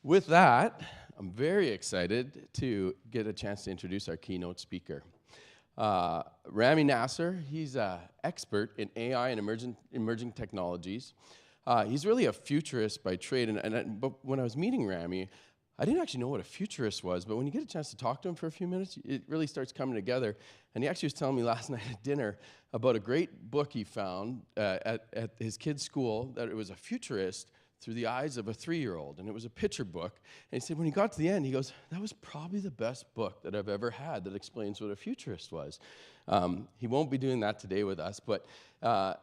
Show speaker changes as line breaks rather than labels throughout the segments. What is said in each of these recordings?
With that, I'm very excited to get a chance to introduce our keynote speaker. Rami Nasser, he's an expert in AI and emerging technologies. He's really a futurist by trade, but when I was meeting Rami, I didn't actually know what a futurist was, but when you get a chance to talk to him for a few minutes, it really starts coming together. And he actually was telling me last night at dinner about a great book he found at his kid's school, that it was a futurist through the eyes of a 3-year-old, and it was a picture book. And he said when he got to the end, he goes, that was probably the best book that I've ever had that explains what a futurist was. He won't be doing that today with us, but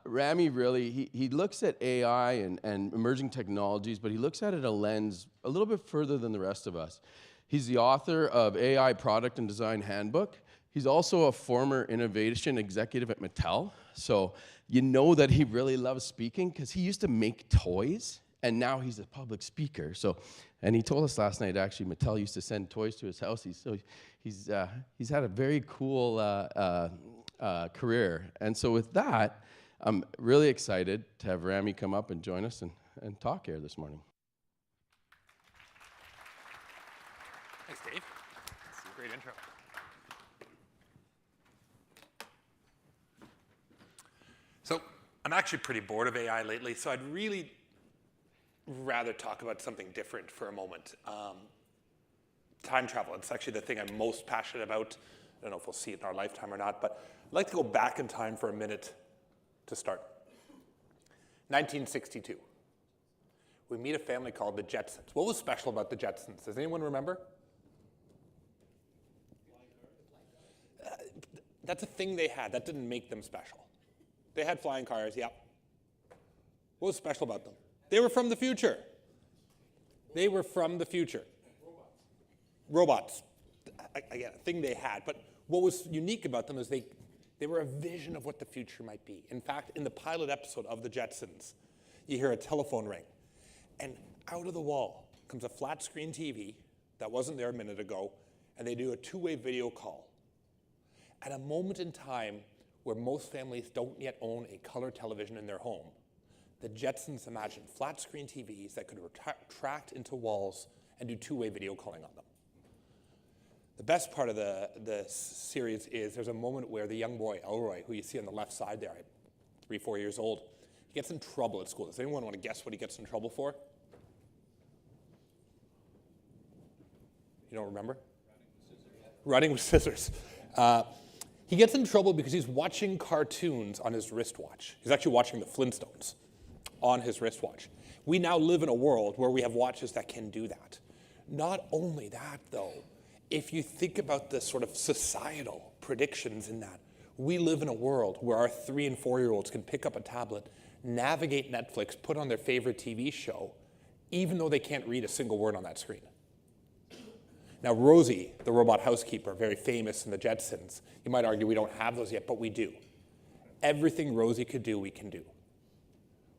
Rami really, he looks at AI and emerging technologies, but he looks at it a lens a little bit further than the rest of us. He's the author of AI Product and Design Handbook. He's also a former innovation executive at Mattel. So you know that he really loves speaking because he used to make toys, and now he's a public speaker. So, and he told us last night, actually, Mattel used to send toys to his house. He's had a very cool career. And so with that, I'm really excited to have Rami come up and join us and talk here this morning.
Thanks, Dave. That's a great intro. So I'm actually pretty bored of AI lately, so I'd really rather talk about something different for a moment. Time travel, it's actually the thing I'm most passionate about. I don't know if we'll see it in our lifetime or not, but I'd like to go back in time for a minute to start. 1962. We meet a family called the Jetsons. What was special about the Jetsons? Does anyone remember? That's a thing they had. That didn't make them special. They had flying cars, yeah. What was special about them? They were from the future. They were from the future. Robots. Again, a thing they had. But what was unique about them is they were a vision of what the future might be. In fact, in the pilot episode of the Jetsons, you hear a telephone ring. And out of the wall comes a flat screen TV that wasn't there a minute ago, and they do a two-way video call. At a moment in time where most families don't yet own a color television in their home, the Jetsons imagined flat screen TVs that could retract into walls and do two-way video calling on them. The best part of the series is there's a moment where the young boy, Elroy, who you see on the left side there, 3, 4 years old, he gets in trouble at school. Does anyone want to guess what he gets in trouble for? You don't remember? Running with scissors. He gets in trouble because he's watching cartoons on his wristwatch. He's actually watching the Flintstones on his wristwatch. We now live in a world where we have watches that can do that. Not only that, though, if you think about the sort of societal predictions in that, we live in a world where our 3- and 4-year-olds can pick up a tablet, navigate Netflix, put on their favorite TV show, even though they can't read a single word on that screen. Now, Rosie, the robot housekeeper, very famous in the Jetsons, you might argue we don't have those yet, but we do. Everything Rosie could do, we can do.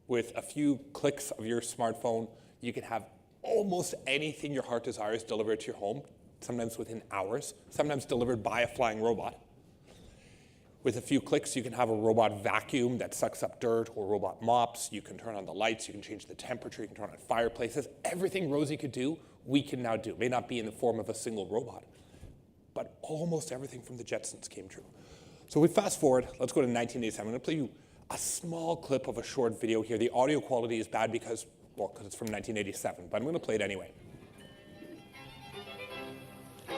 With a few clicks of your smartphone, you can have almost anything your heart desires delivered to your home, sometimes within hours, sometimes delivered by a flying robot. With a few clicks, you can have a robot vacuum that sucks up dirt, or robot mops. You can turn on the lights, you can change the temperature, you can turn on fireplaces. Everything Rosie could do, we can now do. It may not be in the form of a single robot, but almost everything from the Jetsons came true. So we fast forward, let's go to 1987. I'm gonna play you a small clip of a short video here. The audio quality is bad because it's from 1987, but I'm gonna play it anyway.
You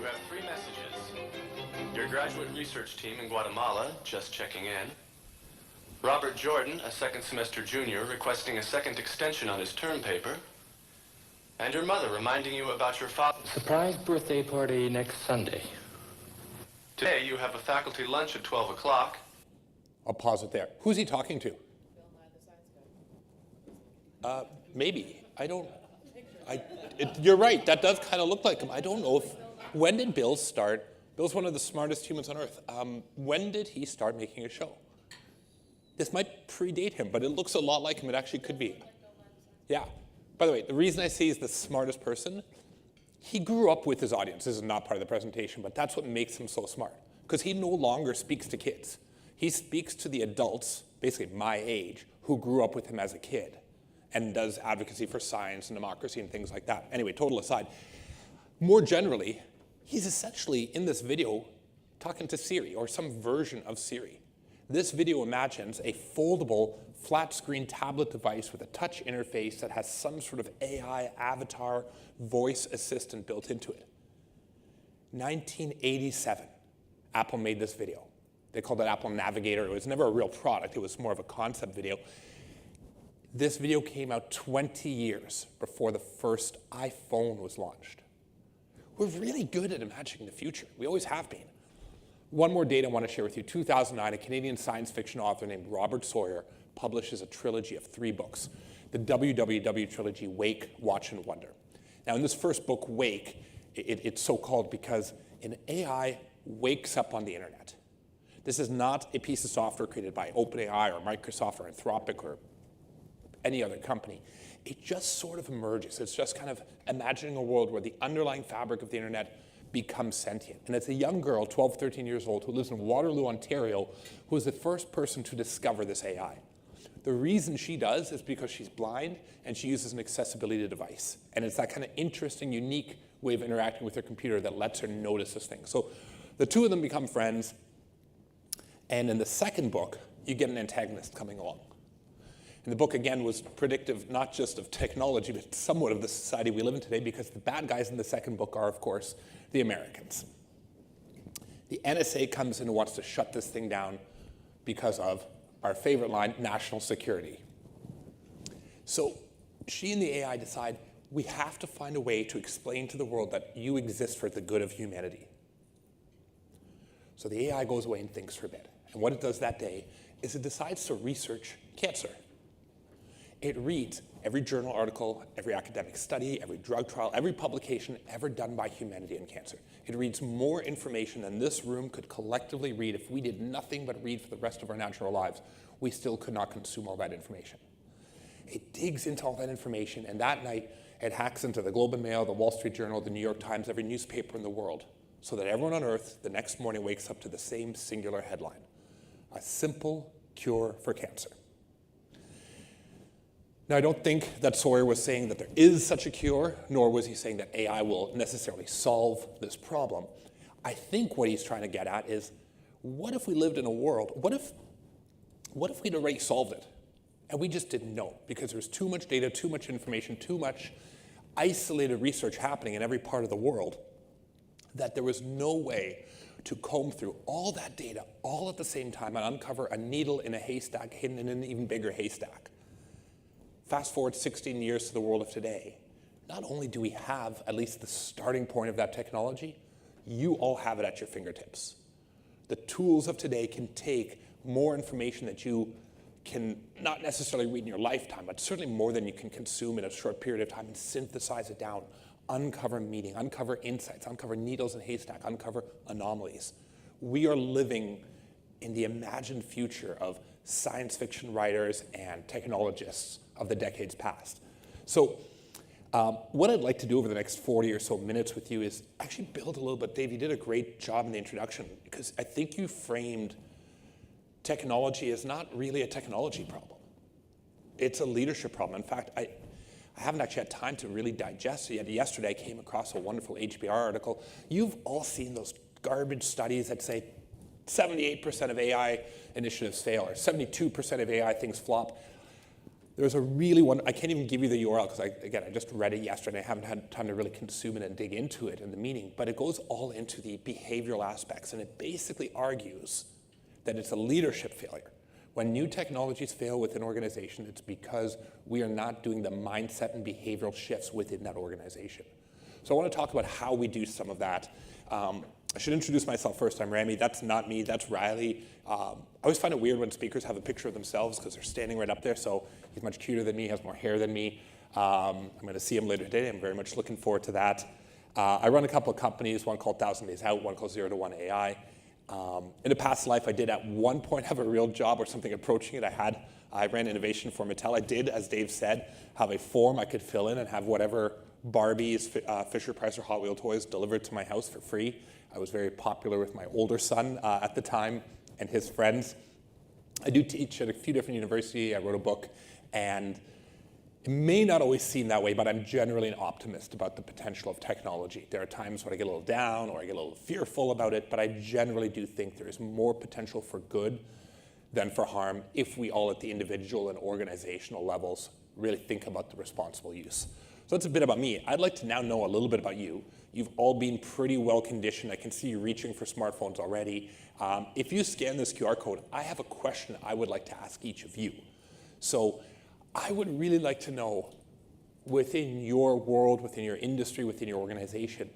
have 3 messages. Your graduate research team in Guatemala, just checking in. Robert Jordan, a second semester junior, requesting a second extension on his term paper. And your mother reminding you about your father's
surprise birthday party next Sunday.
Today you have a faculty lunch at 12 o'clock.
I'll pause it there. Who's he talking to? Maybe. You're right, that does kind of look like him. I don't know when did Bill start? Bill's one of the smartest humans on earth. When did he start making a show? This might predate him, but it looks a lot like him. It actually could be. Yeah. By the way, the reason I say he's the smartest person, he grew up with his audience. This is not part of the presentation, but that's what makes him so smart. Because he no longer speaks to kids. He speaks to the adults, basically my age, who grew up with him as a kid. and does advocacy for science and democracy and things like that. Anyway, total aside. More generally, he's essentially in this video talking to Siri or some version of Siri. This video imagines a foldable flat screen tablet device with a touch interface that has some sort of AI avatar voice assistant built into it. 1987, Apple made this video. They called it Apple Navigator. It was never a real product. It was more of a concept video. This video came out 20 years before the first iPhone was launched. We're really good at imagining the future. We always have been. One more date I want to share with you. 2009, a Canadian science fiction author named Robert Sawyer publishes a trilogy of 3 books, the WWW trilogy, Wake, Watch, and Wonder. Now, in this first book, Wake, it's so called because an AI wakes up on the internet. This is not a piece of software created by OpenAI or Microsoft or Anthropic or any other company. It just sort of emerges. It's just kind of imagining a world where the underlying fabric of the internet becomes sentient. And it's a young girl, 12, 13 years old, who lives in Waterloo, Ontario, who is the first person to discover this AI. The reason she does is because she's blind and she uses an accessibility device. And it's that kind of interesting, unique way of interacting with her computer that lets her notice this thing. So the two of them become friends. And in the second book, you get an antagonist coming along. And the book, again, was predictive not just of technology, but somewhat of the society we live in today, because the bad guys in the second book are, of course, the Americans. The NSA comes in and wants to shut this thing down because of our favorite line, national security. So she and the AI decide, we have to find a way to explain to the world that you exist for the good of humanity. So the AI goes away and thinks for a bit. And what it does that day is it decides to research cancer. It reads every journal article, every academic study, every drug trial, every publication ever done by humanity in cancer. It reads more information than this room could collectively read if we did nothing but read for the rest of our natural lives. We still could not consume all that information. It digs into all that information, and that night it hacks into the Globe and Mail, the Wall Street Journal, the New York Times, every newspaper in the world, so that everyone on Earth the next morning wakes up to the same singular headline: a simple cure for cancer. Now, I don't think that Sawyer was saying that there is such a cure, nor was he saying that AI will necessarily solve this problem. I think what he's trying to get at is, what if we lived in a world, what if we'd already solved it, and we just didn't know, because there's too much data, too much information, too much isolated research happening in every part of the world, that there was no way to comb through all that data all at the same time and uncover a needle in a haystack hidden in an even bigger haystack. Fast forward 16 years to the world of today. Not only do we have at least the starting point of that technology, you all have it at your fingertips. The tools of today can take more information that you can not necessarily read in your lifetime, but certainly more than you can consume in a short period of time, and synthesize it down, uncover meaning, uncover insights, uncover needles in a haystack, uncover anomalies. We are living in the imagined future of science fiction writers and technologists of the decades past. So what I'd like to do over the next 40 or so minutes with you is actually build a little bit. Dave, you did a great job in the introduction, because I think you framed technology as not really a technology problem. It's a leadership problem. In fact, I haven't actually had time to really digest it yet. Yesterday, I came across a wonderful HBR article. You've all seen those garbage studies that say 78% of AI initiatives fail, or 72% of AI things flop. There's a really one, I can't even give you the URL because I just read it yesterday and I haven't had time to really consume it and dig into it and the meaning, but it goes all into the behavioral aspects, and it basically argues that it's a leadership failure. When new technologies fail within an organization, it's because we are not doing the mindset and behavioral shifts within that organization. So I want to talk about how we do some of that. I should introduce myself first. I'm Rami. That's not me. That's Riley. I always find it weird when speakers have a picture of themselves because they're standing right up there. So he's much cuter than me, has more hair than me. I'm going to see him later today. I'm very much looking forward to that. I run a couple of companies, one called 1,000 Days Out, one called 0 to 1 AI. In a past life, I did at one point have a real job or something approaching it. I ran innovation for Mattel. I did, as Dave said, have a form I could fill in and have whatever Barbies, Fisher-Price, or Hot Wheel toys delivered to my house for free. I was very popular with my older son at the time and his friends. I do teach at a few different universities. I wrote a book, and It may not always seem that way, but I'm generally an optimist about the potential of technology. There are times when I get a little down or I get a little fearful about it, but I generally do think there is more potential for good than for harm if we all at the individual and organizational levels really think about the responsible use. So that's a bit about me. I'd like to now know a little bit about you. You've all been pretty well conditioned. I can see you reaching for smartphones already. If you scan this QR code, I have a question I would like to ask each of you. So I would really like to know, within your world, within your industry, within your organization,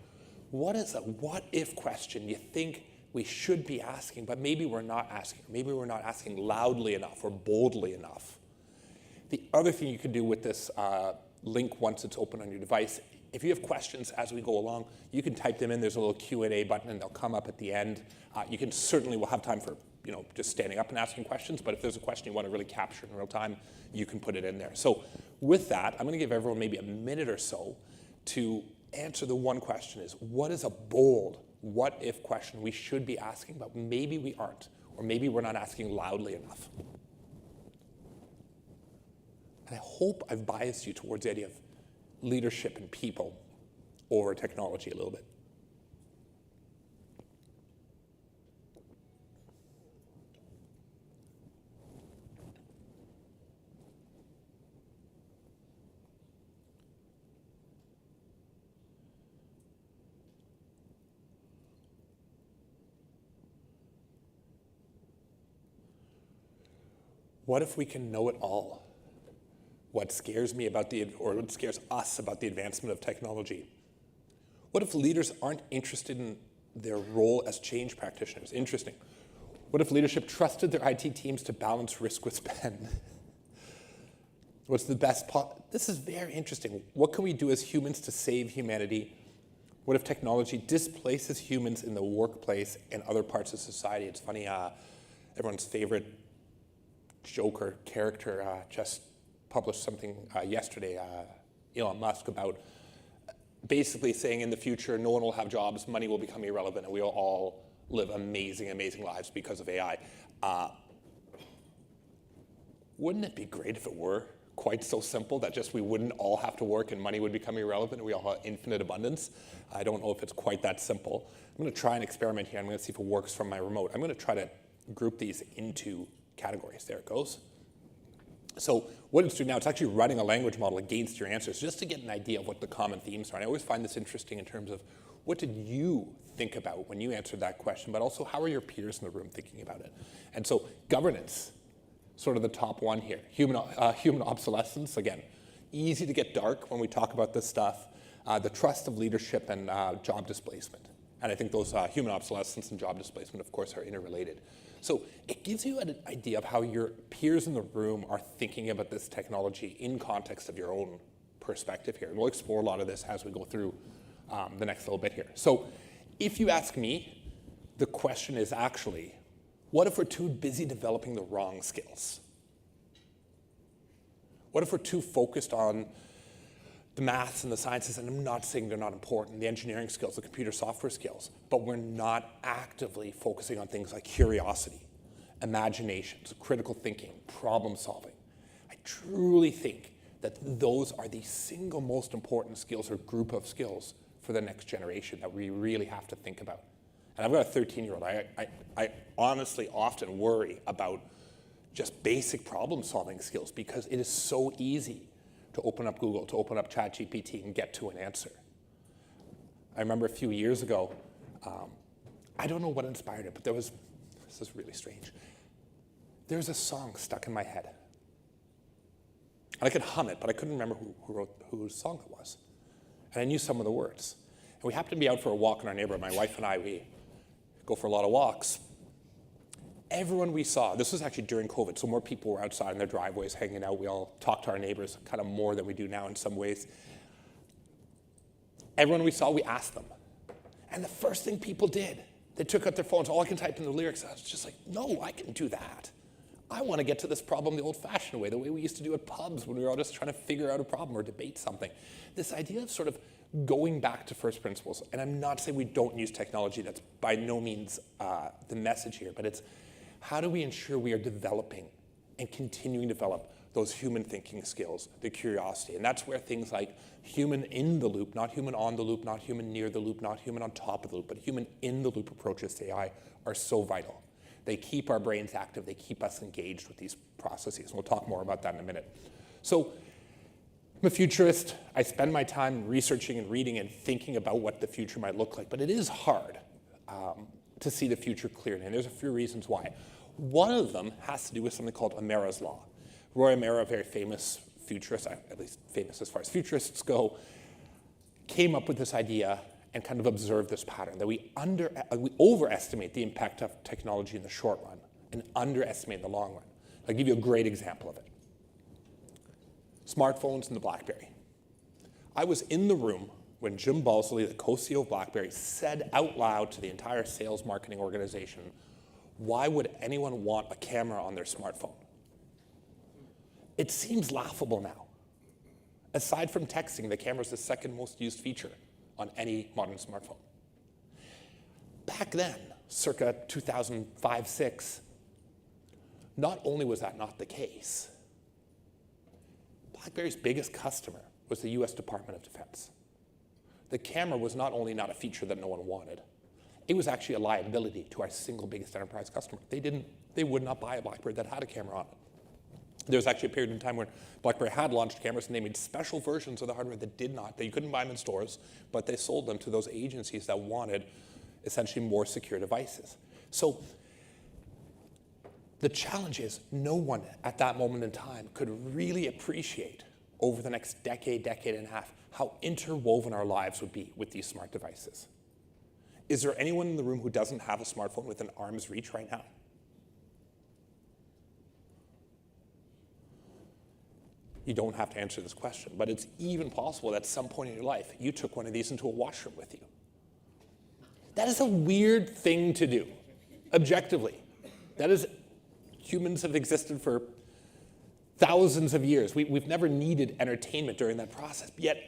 what is a what-if question you think we should be asking, but maybe we're not asking? Maybe we're not asking loudly enough or boldly enough. The other thing you can do with this link once it's open on your device, if you have questions as we go along, you can type them in. There's a little Q&A button, and they'll come up at the end. You can certainly, we'll have time for just standing up and asking questions, but if there's a question you want to really capture in real time, you can put it in there. So with that, I'm going to give everyone maybe a minute or so to answer the one question is, what is a bold what-if question we should be asking, but maybe we aren't, or maybe we're not asking loudly enough? And I hope I've biased you towards the idea of leadership and people over technology a little bit. What if we can know it all? What scares me about what scares us about the advancement of technology? What if leaders aren't interested in their role as change practitioners? Interesting. What if leadership trusted their IT teams to balance risk with spend? What's the best This is very interesting. What can we do as humans to save humanity? What if technology displaces humans in the workplace and other parts of society? It's funny, everyone's favorite joke or character just published something yesterday, Elon Musk, about basically saying in the future, no one will have jobs, money will become irrelevant, and we will all live amazing, amazing lives because of AI. Wouldn't it be great if it were quite so simple that just we wouldn't all have to work and money would become irrelevant and we all have infinite abundance? I don't know if it's quite that simple. I'm going to try an experiment here. I'm going to see if it works from my remote. I'm going to try to group these into categories. There it goes. So what it's doing now, it's actually running a language model against your answers just to get an idea of what the common themes are. And I always find this interesting in terms of what did you think about when you answered that question, but also how are your peers in the room thinking about it? And so governance, sort of the top one here. Human obsolescence, again, easy to get dark when we talk about this stuff. The trust of leadership and job displacement. And I think those human obsolescence and job displacement, of course, are interrelated. So it gives you an idea of how your peers in the room are thinking about this technology in context of your own perspective here. And we'll explore a lot of this as we go through the next little bit here. So if you ask me, the question is actually, what if we're too busy developing the wrong skills? What if we're too focused on the maths and the sciences, and I'm not saying they're not important, the engineering skills, the computer software skills, but we're not actively focusing on things like curiosity, imagination, critical thinking, problem solving. I truly think that those are the single most important skills or group of skills for the next generation that we really have to think about. And I've got a 13-year-old. I honestly often worry about just basic problem solving skills because it is so easy to open up Google, to open up ChatGPT and get to an answer. I remember a few years ago, I don't know what inspired it, but this is really strange. There was a song stuck in my head. And I could hum it, but I couldn't remember whose song it was. And I knew some of the words. And we happened to be out for a walk in our neighborhood. My wife and I, we go for a lot of walks. Everyone we saw, this was actually during COVID, so more people were outside in their driveways hanging out. We all talked to our neighbors kind of more than we do now in some ways. Everyone we saw, we asked them. And the first thing people did, they took out their phones. All I can type in the lyrics. I was just like, no, I can do that. I want to get to this problem the old-fashioned way, the way we used to do at pubs when we were all just trying to figure out a problem or debate something. This idea of sort of going back to first principles, and I'm not saying we don't use technology. That's by no means the message here, but it's how do we ensure we are developing and continuing to develop those human thinking skills, the curiosity. And that's where things like human in the loop, not human on the loop, not human near the loop, not human on top of the loop, but human in the loop approaches to AI are so vital. They keep our brains active. They keep us engaged with these processes. And we'll talk more about that in a minute. So I'm a futurist. I spend my time researching and reading and thinking about what the future might look like. But it is hard to see the future clearly. And there's a few reasons why. One of them has to do with something called Amara's Law. Roy Amara, a very famous futurist, at least famous as far as futurists go, came up with this idea and kind of observed this pattern, that we overestimate the impact of technology in the short run and underestimate in the long run. I'll give you a great example of it. Smartphones and the BlackBerry. I was in the room when Jim Balsley, the co-CEO of BlackBerry, said out loud to the entire sales marketing organization, why would anyone want a camera on their smartphone? It seems laughable now. Aside from texting, the camera is the second most used feature on any modern smartphone. Back then, circa 2005-06, not only was that not the case, BlackBerry's biggest customer was the US Department of Defense. The camera was not only not a feature that no one wanted, it was actually a liability to our single biggest enterprise customer. They would not buy a BlackBerry that had a camera on it. There was actually a period in time when BlackBerry had launched cameras and they made special versions of the hardware that did not. You couldn't buy them in stores, but they sold them to those agencies that wanted essentially more secure devices. So the challenge is no one at that moment in time could really appreciate over the next decade, decade and a half, how interwoven our lives would be with these smart devices. Is there anyone in the room who doesn't have a smartphone within arm's reach right now? You don't have to answer this question, but it's even possible that at some point in your life, you took one of these into a washroom with you. That is a weird thing to do, objectively. That is, humans have existed for thousands of years. We've never needed entertainment during that process, yet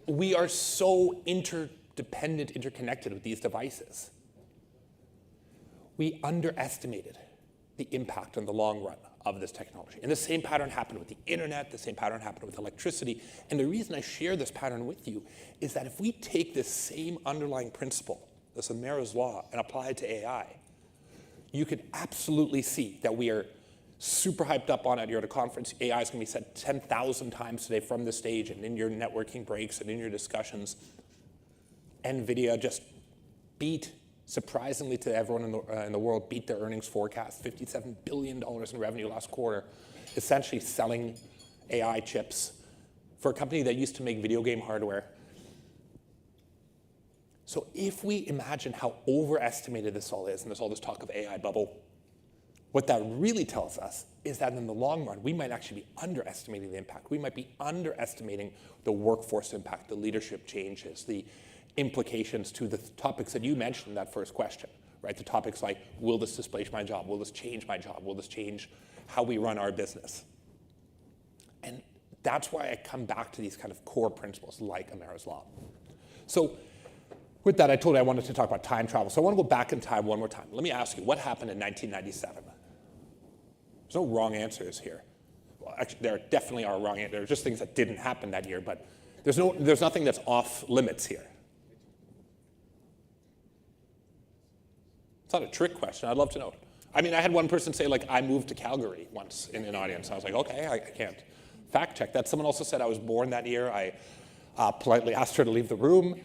we are so interdependent, interconnected with these devices. We underestimated the impact in the long run of this technology. And the same pattern happened with the internet, the same pattern happened with electricity. And the reason I share this pattern with you is that if we take this same underlying principle, this Amara's Law, and apply it to AI, you could absolutely see that we are super hyped up on it. You're at a conference, AI is going to be said 10,000 times today from the stage and in your networking breaks and in your discussions. NVIDIA just beat, surprisingly to everyone in the world, beat their earnings forecast, $57 billion in revenue last quarter, essentially selling AI chips for a company that used to make video game hardware. So if we imagine how overestimated this all is, and there's all this talk of AI bubble, what that really tells us is that in the long run, we might actually be underestimating the impact. We might be underestimating the workforce impact, the leadership changes, the implications to the topics that you mentioned in that first question, right? The topics like, will this displace my job? Will this change my job? Will this change how we run our business? And that's why I come back to these kind of core principles like Amara's Law. So with that, I told you I wanted to talk about time travel. So I want to go back in time one more time. Let me ask you, what happened in 1997? There's no wrong answers here. Well, actually, there definitely are wrong answers. There are just things that didn't happen that year, but there's nothing that's off limits here. It's not a trick question. I'd love to know. I mean, I had one person say, like, I moved to Calgary once in an audience. I was like, okay, I can't fact check that. Someone also said I was born that year. I politely asked her to leave the room.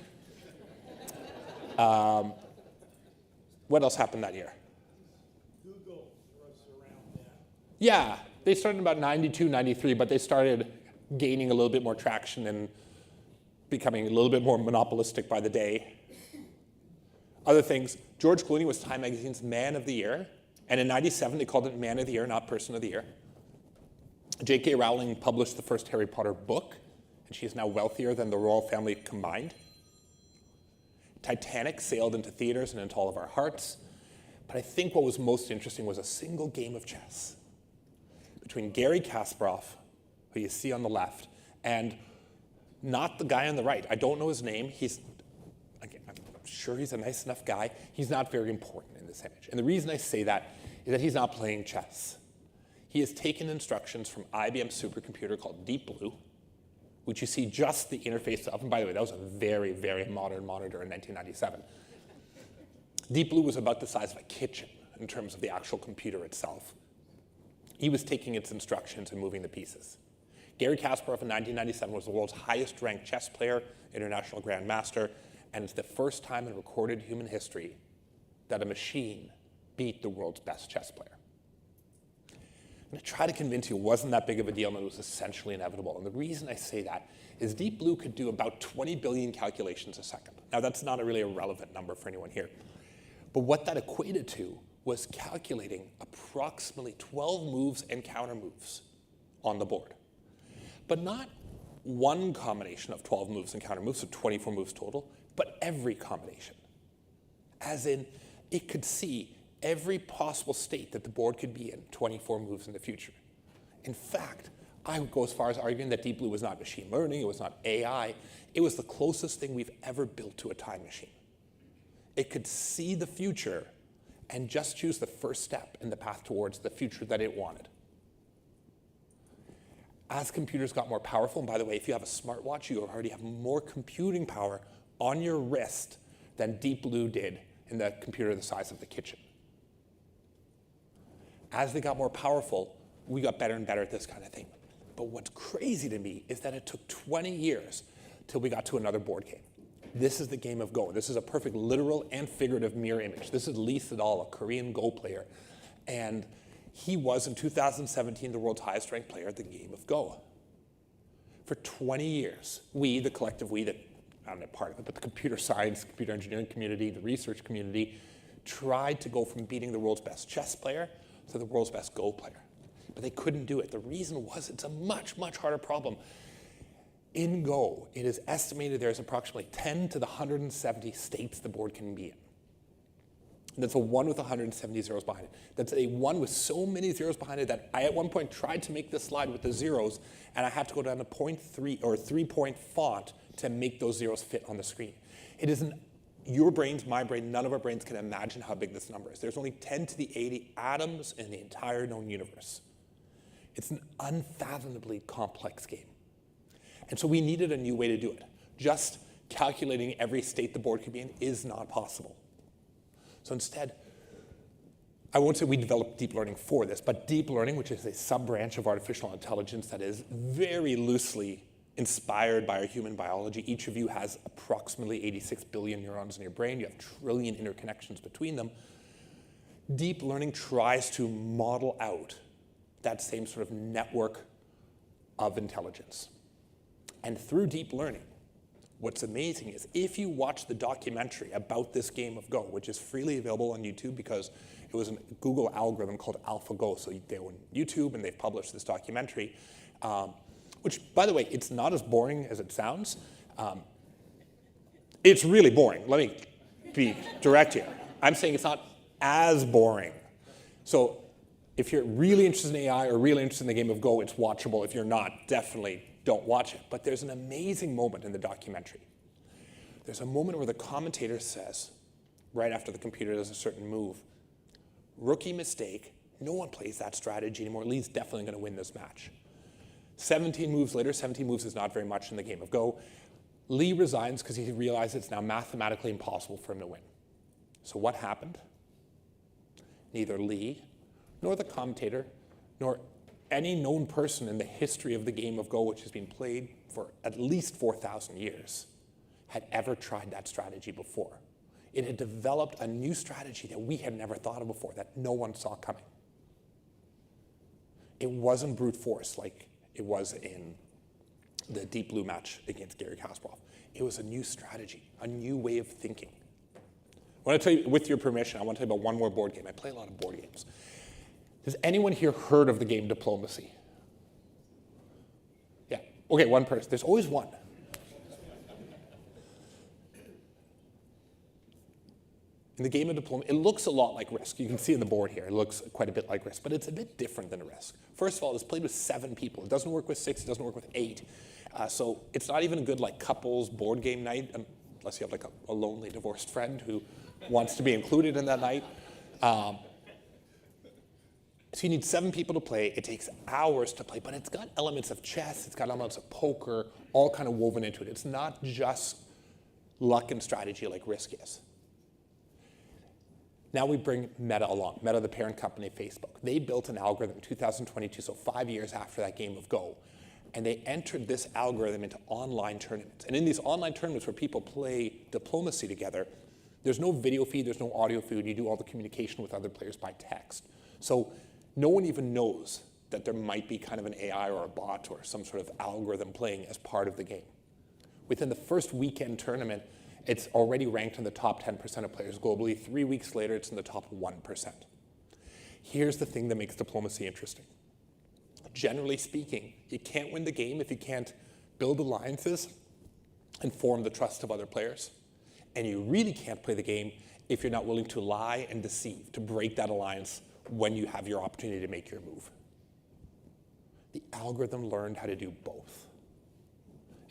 What else happened that year?
Google was around then.
Yeah, they started in about 92, 93, but they started gaining a little bit more traction and becoming a little bit more monopolistic by the day. Other things, George Clooney was Time Magazine's Man of the Year, and in 97 they called it Man of the Year, not Person of the Year. J.K. Rowling published the first Harry Potter book, and she is now wealthier than the royal family combined. Titanic sailed into theaters and into all of our hearts, but I think what was most interesting was a single game of chess between Garry Kasparov, who you see on the left, and not the guy on the right. I don't know his name. I'm sure he's a nice enough guy. He's not very important in this image. And the reason I say that is that he's not playing chess. he has taken instructions from IBM's supercomputer called Deep Blue, which you see just the interface of. And by the way, that was a very, very modern monitor in 1997. Deep Blue was about the size of a kitchen in terms of the actual computer itself. He was taking its instructions and moving the pieces. Garry Kasparov in 1997 was the world's highest ranked chess player, international grandmaster, and it's the first time in recorded human history that a machine beat the world's best chess player. I'm going to try to convince you it wasn't that big of a deal and it was essentially inevitable. And the reason I say that is Deep Blue could do about 20 billion calculations a second. Now, that's not a really relevant number for anyone here. But what that equated to was calculating approximately 12 moves and counter moves on the board. But not one combination of 12 moves and counter moves, so 24 moves total, but every combination. As in, it could see every possible state that the board could be in 24 moves in the future. In fact, I would go as far as arguing that Deep Blue was not machine learning, it was not AI, it was the closest thing we've ever built to a time machine. It could see the future and just choose the first step in the path towards the future that it wanted. As computers got more powerful, and by the way, if you have a smartwatch, you already have more computing power on your wrist than Deep Blue did in the computer the size of the kitchen. As they got more powerful, we got better and better at this kind of thing. But what's crazy to me is that it took 20 years till we got to another board game. This is the game of Go. This is a perfect literal and figurative mirror image. This is Lee Sedol, a Korean Go player. And he was, in 2017, the world's highest ranked player at the game of Go. For 20 years, we, the collective we, that I'm not part of it, but the computer science, computer engineering community, the research community, tried to go from beating the world's best chess player to the world's best Go player. But they couldn't do it. The reason was it's a much, much harder problem. In Go, it is estimated there's approximately 10 to the 170 states the board can be in. That's a 1 with 170 zeros behind it. That's a 1 with so many zeros behind it that I at one point tried to make this slide with the zeros, and I had to go down to 0.3 or 3-point font to make those zeros fit on the screen. It isn't your brains, my brain, none of our brains can imagine how big this number is. There's only 10 to the 80 atoms in the entire known universe. It's an unfathomably complex game. And so we needed a new way to do it. Just calculating every state the board could be in is not possible. So instead, I won't say we developed deep learning for this, but deep learning, which is a sub-branch of artificial intelligence that is very loosely inspired by our human biology. Each of you has approximately 86 billion neurons in your brain. You have trillion interconnections between them. Deep learning tries to model out that same sort of network of intelligence. And through deep learning, what's amazing is if you watch the documentary about this game of Go, which is freely available on YouTube because it was a Google algorithm called AlphaGo, so they went on YouTube and they've published this documentary, which, by the way, it's not as boring as it sounds. It's really boring. Let me be direct here. I'm saying it's not as boring. So if you're really interested in AI or really interested in the game of Go, it's watchable. If you're not, definitely don't watch it. But there's an amazing moment in the documentary. There's a moment where the commentator says, right after the computer does a certain move, rookie mistake, no one plays that strategy anymore. Lee's definitely going to win this match. 17 moves later, 17 moves is not very much in the game of Go. Lee resigns because he realizes it's now mathematically impossible for him to win. So what happened? Neither Lee, nor the commentator, nor any known person in the history of the game of Go, which has been played for at least 4,000 years, had ever tried that strategy before. It had developed a new strategy that we had never thought of before, that no one saw coming. It wasn't brute force like it was in the Deep Blue match against Garry Kasparov. It was a new strategy, a new way of thinking. I want to tell you, with your permission, I want to tell you about one more board game. I play a lot of board games. Has anyone here heard of the game Diplomacy? Yeah. Okay, one person. There's always one. In the game of Diplomacy, it looks a lot like Risk. You can see on the board here, it looks quite a bit like Risk, but it's a bit different than Risk. First of all, it's played with 7 people. It doesn't work with 6, it doesn't work with 8. So it's not even a good like couples board game night, unless you have like a lonely divorced friend who wants to be included in that night. So you need 7 people to play. It takes hours to play, but it's got elements of chess, it's got elements of poker, all kind of woven into it. It's not just luck and strategy like Risk is. Now we bring Meta along, Meta, the parent company of Facebook. They built an algorithm in 2022, so 5 years after that game of Go, and they entered this algorithm into online tournaments. And in these online tournaments where people play diplomacy together, there's no video feed, there's no audio feed, you do all the communication with other players by text. So no one even knows that there might be kind of an AI or a bot or some sort of algorithm playing as part of the game. Within the first weekend tournament, it's already ranked in the top 10% of players globally. 3 weeks later, it's in the top 1%. Here's the thing that makes diplomacy interesting. Generally speaking, you can't win the game if you can't build alliances and form the trust of other players. And you really can't play the game if you're not willing to lie and deceive, to break that alliance when you have your opportunity to make your move. The algorithm learned how to do both.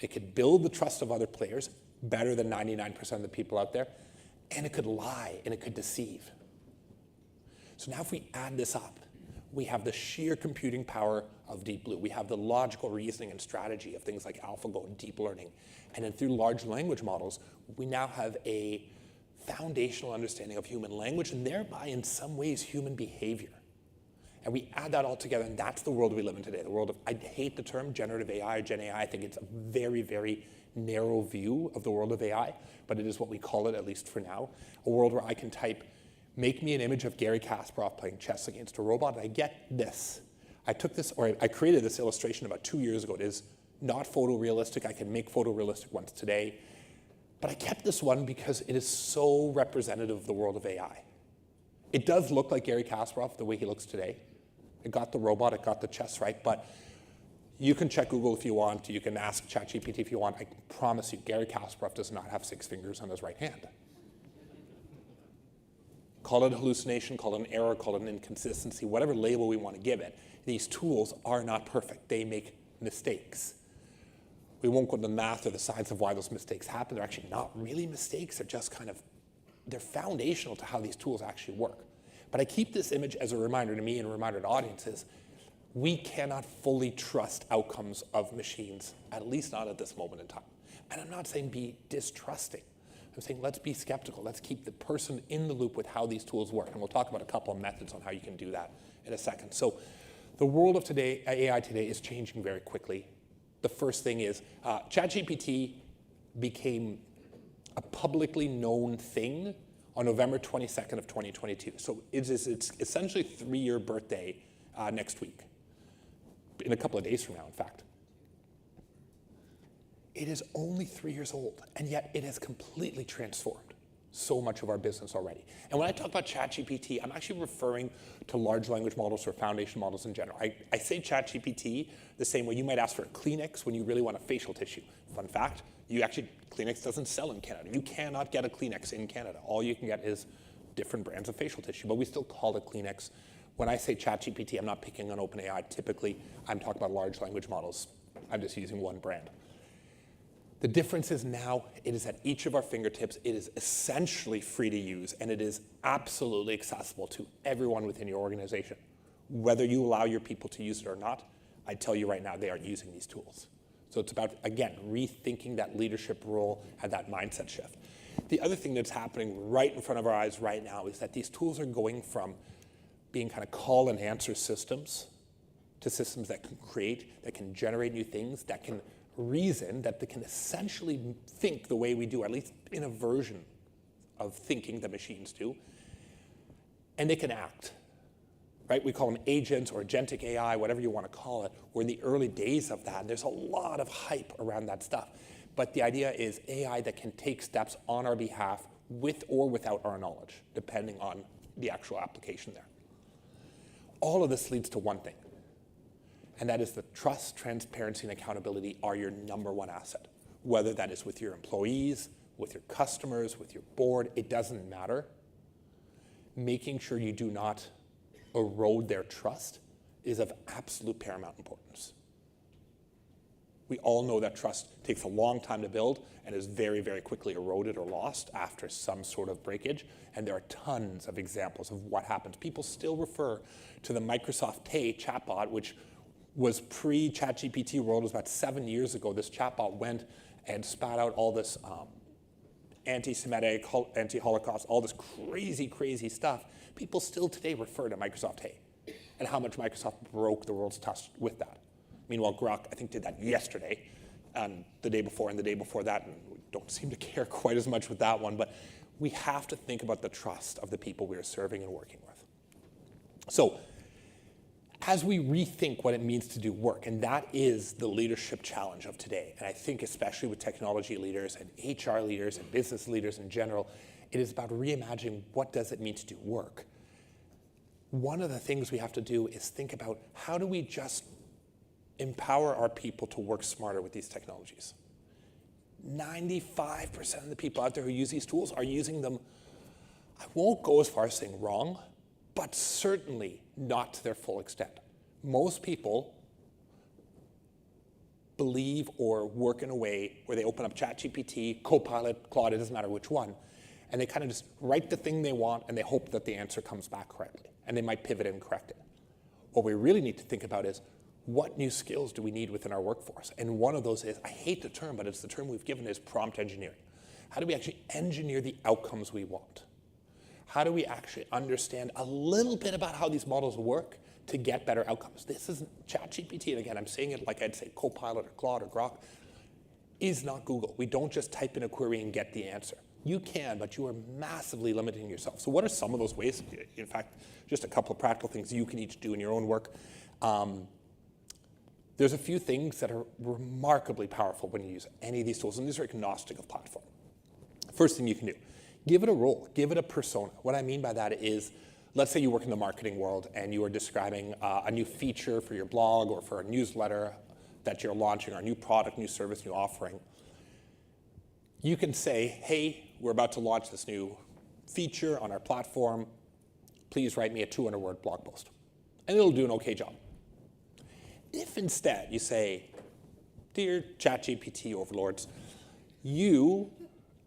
It could build the trust of other players better than 99% of the people out there, and it could lie and it could deceive. So now if we add this up, we have the sheer computing power of Deep Blue. We have the logical reasoning and strategy of things like AlphaGo and deep learning. And then through large language models, we now have a foundational understanding of human language and thereby, in some ways, human behavior. And we add that all together, and that's the world we live in today. The world of, I hate the term generative AI or Gen AI. I think it's a very, very narrow view of the world of AI, but it is what we call it, at least for now. A world where I can type, make me an image of Gary Kasparov playing chess against a robot, and I get this. I took this, or I created this illustration about 2 years ago. It is not photorealistic. I can make photorealistic ones today. But I kept this one because it is so representative of the world of AI. It does look like Gary Kasparov the way he looks today. It got the robot, it got the chess right, but you can check Google if you want, you can ask ChatGPT if you want. I promise you, Gary Kasparov does not have 6 fingers on his right hand. Call it a hallucination, call it an error, call it an inconsistency, whatever label we want to give it. These tools are not perfect. They make mistakes. We won't go into the math or the science of why those mistakes happen. They're actually not really mistakes. They're just kind of, they're foundational to how these tools actually work. But I keep this image as a reminder to me and a reminder to audiences. We cannot fully trust outcomes of machines, at least not at this moment in time. And I'm not saying be distrusting. I'm saying let's be skeptical. Let's keep the person in the loop with how these tools work. And we'll talk about a couple of methods on how you can do that in a second. So the world of today, AI today, is changing very quickly. The first thing is ChatGPT became a publicly known thing on November 22nd of 2022. So it's essentially 3-year birthday next week, in a couple of days from now, in fact. It is only 3 years old, and yet it has completely transformed so much of our business already. And when I talk about ChatGPT, I'm actually referring to large language models or foundation models in general. I say ChatGPT the same way you might ask for a Kleenex when you really want a facial tissue. Fun fact, Kleenex doesn't sell in Canada. You cannot get a Kleenex in Canada. All you can get is different brands of facial tissue, but we still call it Kleenex. When I say ChatGPT, I'm not picking on OpenAI. Typically, I'm talking about large language models. I'm just using one brand. The difference is now it is at each of our fingertips. It is essentially free to use, and it is absolutely accessible to everyone within your organization. Whether you allow your people to use it or not, I tell you right now, they are using these tools. So it's about, again, rethinking that leadership role and that mindset shift. The other thing that's happening right in front of our eyes right now is that these tools are going from being kind of call and answer systems to systems that can create, that can generate new things, that can reason, that they can essentially think the way we do, at least in a version of thinking that machines do, and they can act, right? We call them agents or agentic AI, whatever you want to call it. We're in the early days of that. There's a lot of hype around that stuff. But the idea is AI that can take steps on our behalf with or without our knowledge, depending on the actual application there. All of this leads to one thing, and that is that trust, transparency, and accountability are your number one asset. Whether that is with your employees, with your customers, with your board, it doesn't matter. Making sure you do not erode their trust is of absolute paramount importance. We all know that trust takes a long time to build and is very, very quickly eroded or lost after some sort of breakage. And there are tons of examples of what happens. People still refer to the Microsoft Tay chatbot, which was pre-ChatGPT world. It was about 7 years ago. This chatbot went and spat out all this anti-Semitic, anti-Holocaust, all this crazy, crazy stuff. People still today refer to Microsoft Tay and how much Microsoft broke the world's trust with that. Meanwhile, Grok, I think, did that yesterday, and the day before, and the day before that, and we don't seem to care quite as much with that one, but we have to think about the trust of the people we are serving and working with. So, as we rethink what it means to do work, and that is the leadership challenge of today, and I think especially with technology leaders and HR leaders and business leaders in general, it is about reimagining what does it mean to do work. One of the things we have to do is think about how do we just empower our people to work smarter with these technologies. 95% of the people out there who use these tools are using them, I won't go as far as saying wrong, but certainly not to their full extent. Most people believe or work in a way where they open up ChatGPT, Copilot, Claude, it doesn't matter which one, and they kind of just write the thing they want and they hope that the answer comes back correctly, and they might pivot and correct it. What we really need to think about is what new skills do we need within our workforce? And one of those is, I hate the term, but it's the term we've given, is prompt engineering. How do we actually engineer the outcomes we want? How do we actually understand a little bit about how these models work to get better outcomes? This isn't ChatGPT, and again, I'm saying it like I'd say Copilot or Claude or Grok, is not Google. We don't just type in a query and get the answer. You can, but you are massively limiting yourself. So what are some of those ways? In fact, just a couple of practical things you can each do in your own work. There's a few things that are remarkably powerful when you use any of these tools, and these are agnostic of platform. First thing you can do, give it a role, give it a persona. What I mean by that is, let's say you work in the marketing world and you are describing a new feature for your blog or for a newsletter that you're launching, or a new product, new service, new offering. You can say, hey, we're about to launch this new feature on our platform. Please write me a 200-word blog post. And it'll do an okay job. If instead you say, dear ChatGPT overlords, you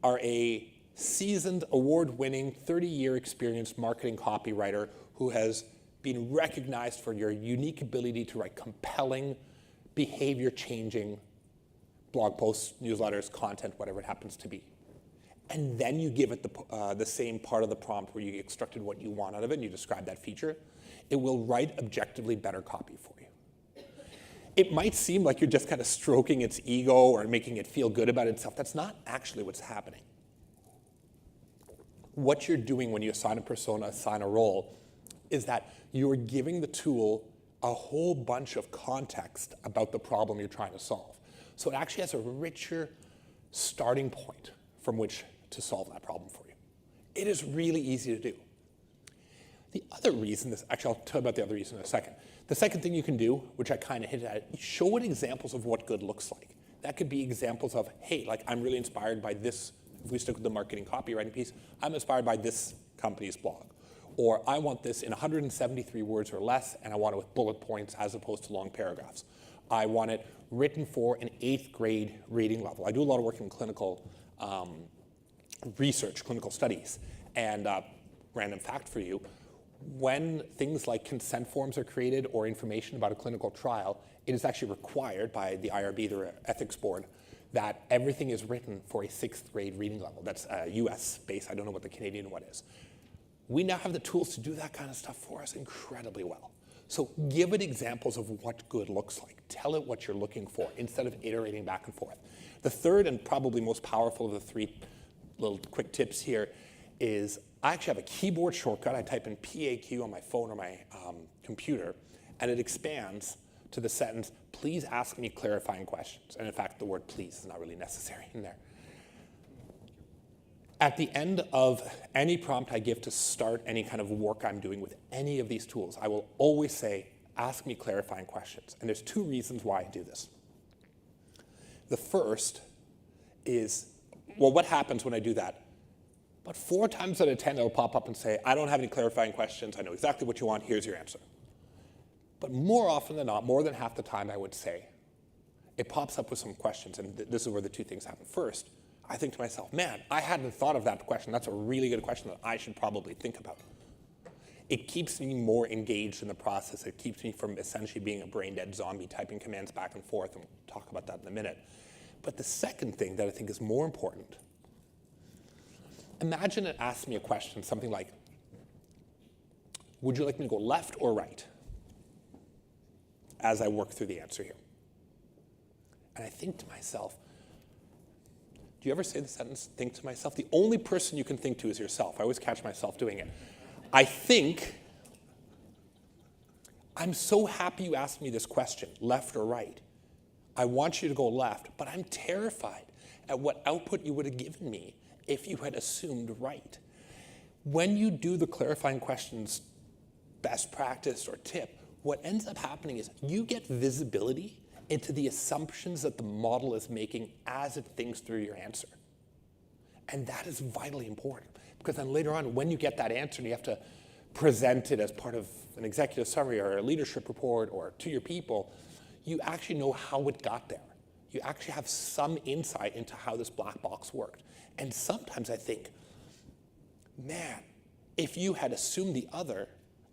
are a seasoned, award-winning, 30-year experienced marketing copywriter who has been recognized for your unique ability to write compelling, behavior-changing blog posts, newsletters, content, whatever it happens to be. And then you give it the same part of the prompt where you extracted what you want out of it and you describe that feature, it will write objectively better copy for you. It might seem like you're just kind of stroking its ego or making it feel good about itself. That's not actually what's happening. What you're doing when you assign a persona, assign a role, is that you're giving the tool a whole bunch of context about the problem you're trying to solve. So it actually has a richer starting point from which to solve that problem for you. It is really easy to do. The other reason, actually I'll tell you about the other reason in a second. The second thing you can do, which I kind of hinted at, show it examples of what good looks like. That could be examples of, hey, like I'm really inspired by this, if we stick with the marketing copywriting piece, I'm inspired by this company's blog. Or I want this in 173 words or less, and I want it with bullet points as opposed to long paragraphs. I want it written for an 8th grade reading level. I do a lot of work in clinical research, clinical studies. And random fact for you, when things like consent forms are created or information about a clinical trial, it is actually required by the IRB, the ethics board, that everything is written for a 6th grade reading level. That's US based, I don't know what the Canadian one is. We now have the tools to do that kind of stuff for us incredibly well. So give it examples of what good looks like. Tell it what you're looking for instead of iterating back and forth. The third and probably most powerful of the 3 little quick tips here is I actually have a keyboard shortcut. I type in PAQ on my phone or my computer, and it expands to the sentence, please ask me clarifying questions. And in fact, the word please is not really necessary in there. At the end of any prompt I give to start any kind of work I'm doing with any of these tools, I will always say, ask me clarifying questions. And there's 2 reasons why I do this. The first is, well, what happens when I do that? But 4 times out of 10, it'll pop up and say, I don't have any clarifying questions. I know exactly what you want. Here's your answer. But more often than not, more than half the time, I would say, it pops up with some questions, and this is where the two things happen. First, I think to myself, man, I hadn't thought of that question. That's a really good question that I should probably think about. It keeps me more engaged in the process. It keeps me from essentially being a brain-dead zombie typing commands back and forth, and we'll talk about that in a minute. But the second thing that I think is more important, imagine it asks me a question, something like, would you like me to go left or right? As I work through the answer here. And I think to myself, do you ever say the sentence, think to myself? The only person you can think to is yourself. I always catch myself doing it. I think, I'm so happy you asked me this question, left or right. I want you to go left, but I'm terrified at what output you would have given me if you had assumed right. When you do the clarifying questions, best practice or tip, what ends up happening is you get visibility into the assumptions that the model is making as it thinks through your answer. And that is vitally important, because then later on, when you get that answer and you have to present it as part of an executive summary or a leadership report or to your people, you actually know how it got there. You actually have some insight into how this black box worked. And sometimes I think, man, if you had assumed the other,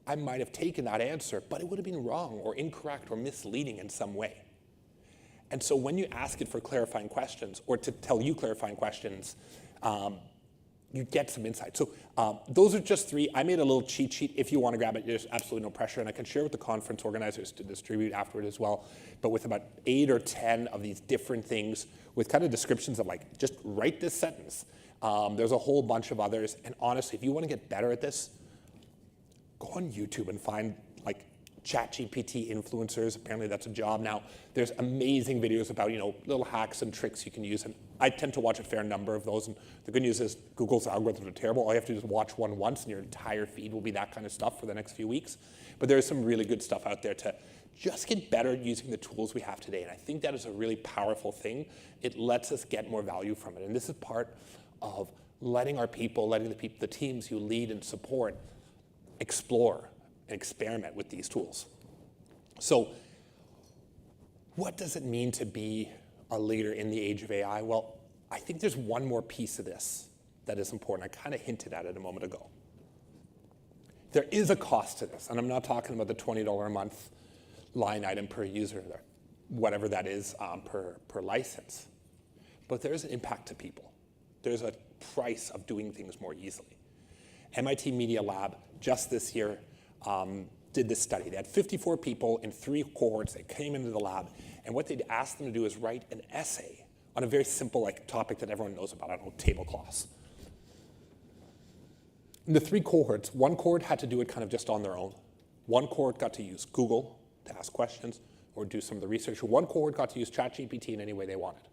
I might have taken that answer, but it would have been wrong or incorrect or misleading in some way. And so when you ask it for clarifying questions or to tell you clarifying questions, you get some insight. So those are just three. I made a little cheat sheet. If you want to grab it, there's absolutely no pressure. And I can share with the conference organizers to distribute afterward as well. But with about 8 or 10 of these different things with kind of descriptions of like, just write this sentence. There's a whole bunch of others. And honestly, if you want to get better at this, go on YouTube and find like ChatGPT influencers. Apparently that's a job now. There's amazing videos about, little hacks and tricks you can use. And I tend to watch a fair number of those. And the good news is Google's algorithms are terrible. All you have to do is watch one once and your entire feed will be that kind of stuff for the next few weeks. But there's some really good stuff out there to just get better at using the tools we have today. And I think that is a really powerful thing. It lets us get more value from it. And this is part of letting our people, letting the teams you lead and support explore and experiment with these tools. So what does it mean to be a leader in the age of AI? Well, I think there's one more piece of this that is important. I kind of hinted at it a moment ago. There is a cost to this, and I'm not talking about the $20 a month line item per user, or whatever that is per license. But there is an impact to people. There's a price of doing things more easily. MIT Media Lab just this year did this study. They had 54 people in 3 cohorts. They came into the lab, and what they'd asked them to do is write an essay on a very simple topic that everyone knows about, I don't know, tablecloths. In the 3 cohorts, one cohort had to do it kind of just on their own. One cohort got to use Google to ask questions or do some of the research. One cohort got to use ChatGPT in any way they wanted.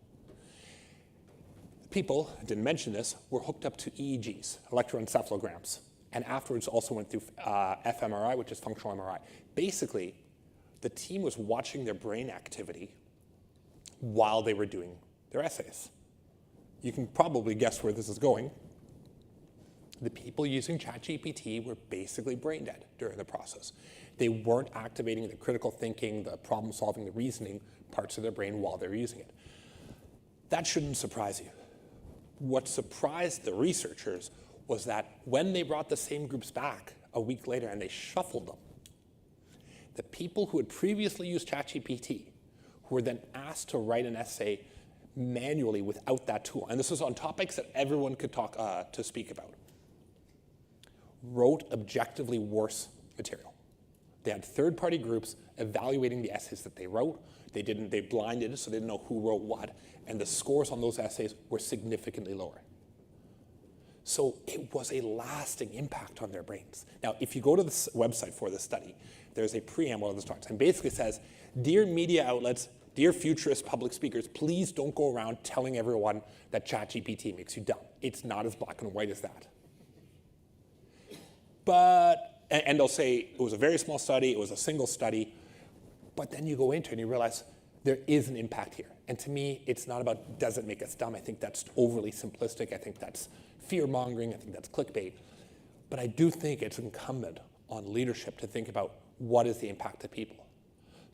People, I didn't mention this, were hooked up to EEGs, electroencephalograms, and afterwards also went through fMRI, which is functional MRI. Basically, the team was watching their brain activity while they were doing their essays. You can probably guess where this is going. The people using ChatGPT were basically brain dead during the process. They weren't activating the critical thinking, the problem solving, the reasoning parts of their brain while they were using it. That shouldn't surprise you. What surprised the researchers was that when they brought the same groups back a week later and they shuffled them, the people who had previously used ChatGPT, who were then asked to write an essay manually without that tool, and this was on topics that everyone could talk to speak about, wrote objectively worse material. They had third-party groups evaluating the essays that they wrote. They blinded, so they didn't know who wrote what, and the scores on those essays were significantly lower. So it was a lasting impact on their brains. Now, if you go to the website for this study, there's a preamble of the talks, and basically says, dear media outlets, dear futurist public speakers, please don't go around telling everyone that ChatGPT makes you dumb. It's not as black and white as that. But, and they'll say it was a very small study, it was a single study, but then you go into it and you realize there is an impact here. And to me, it's not about does it make us dumb. I think that's overly simplistic. I think that's fear-mongering. I think that's clickbait. But I do think it's incumbent on leadership to think about what is the impact to people.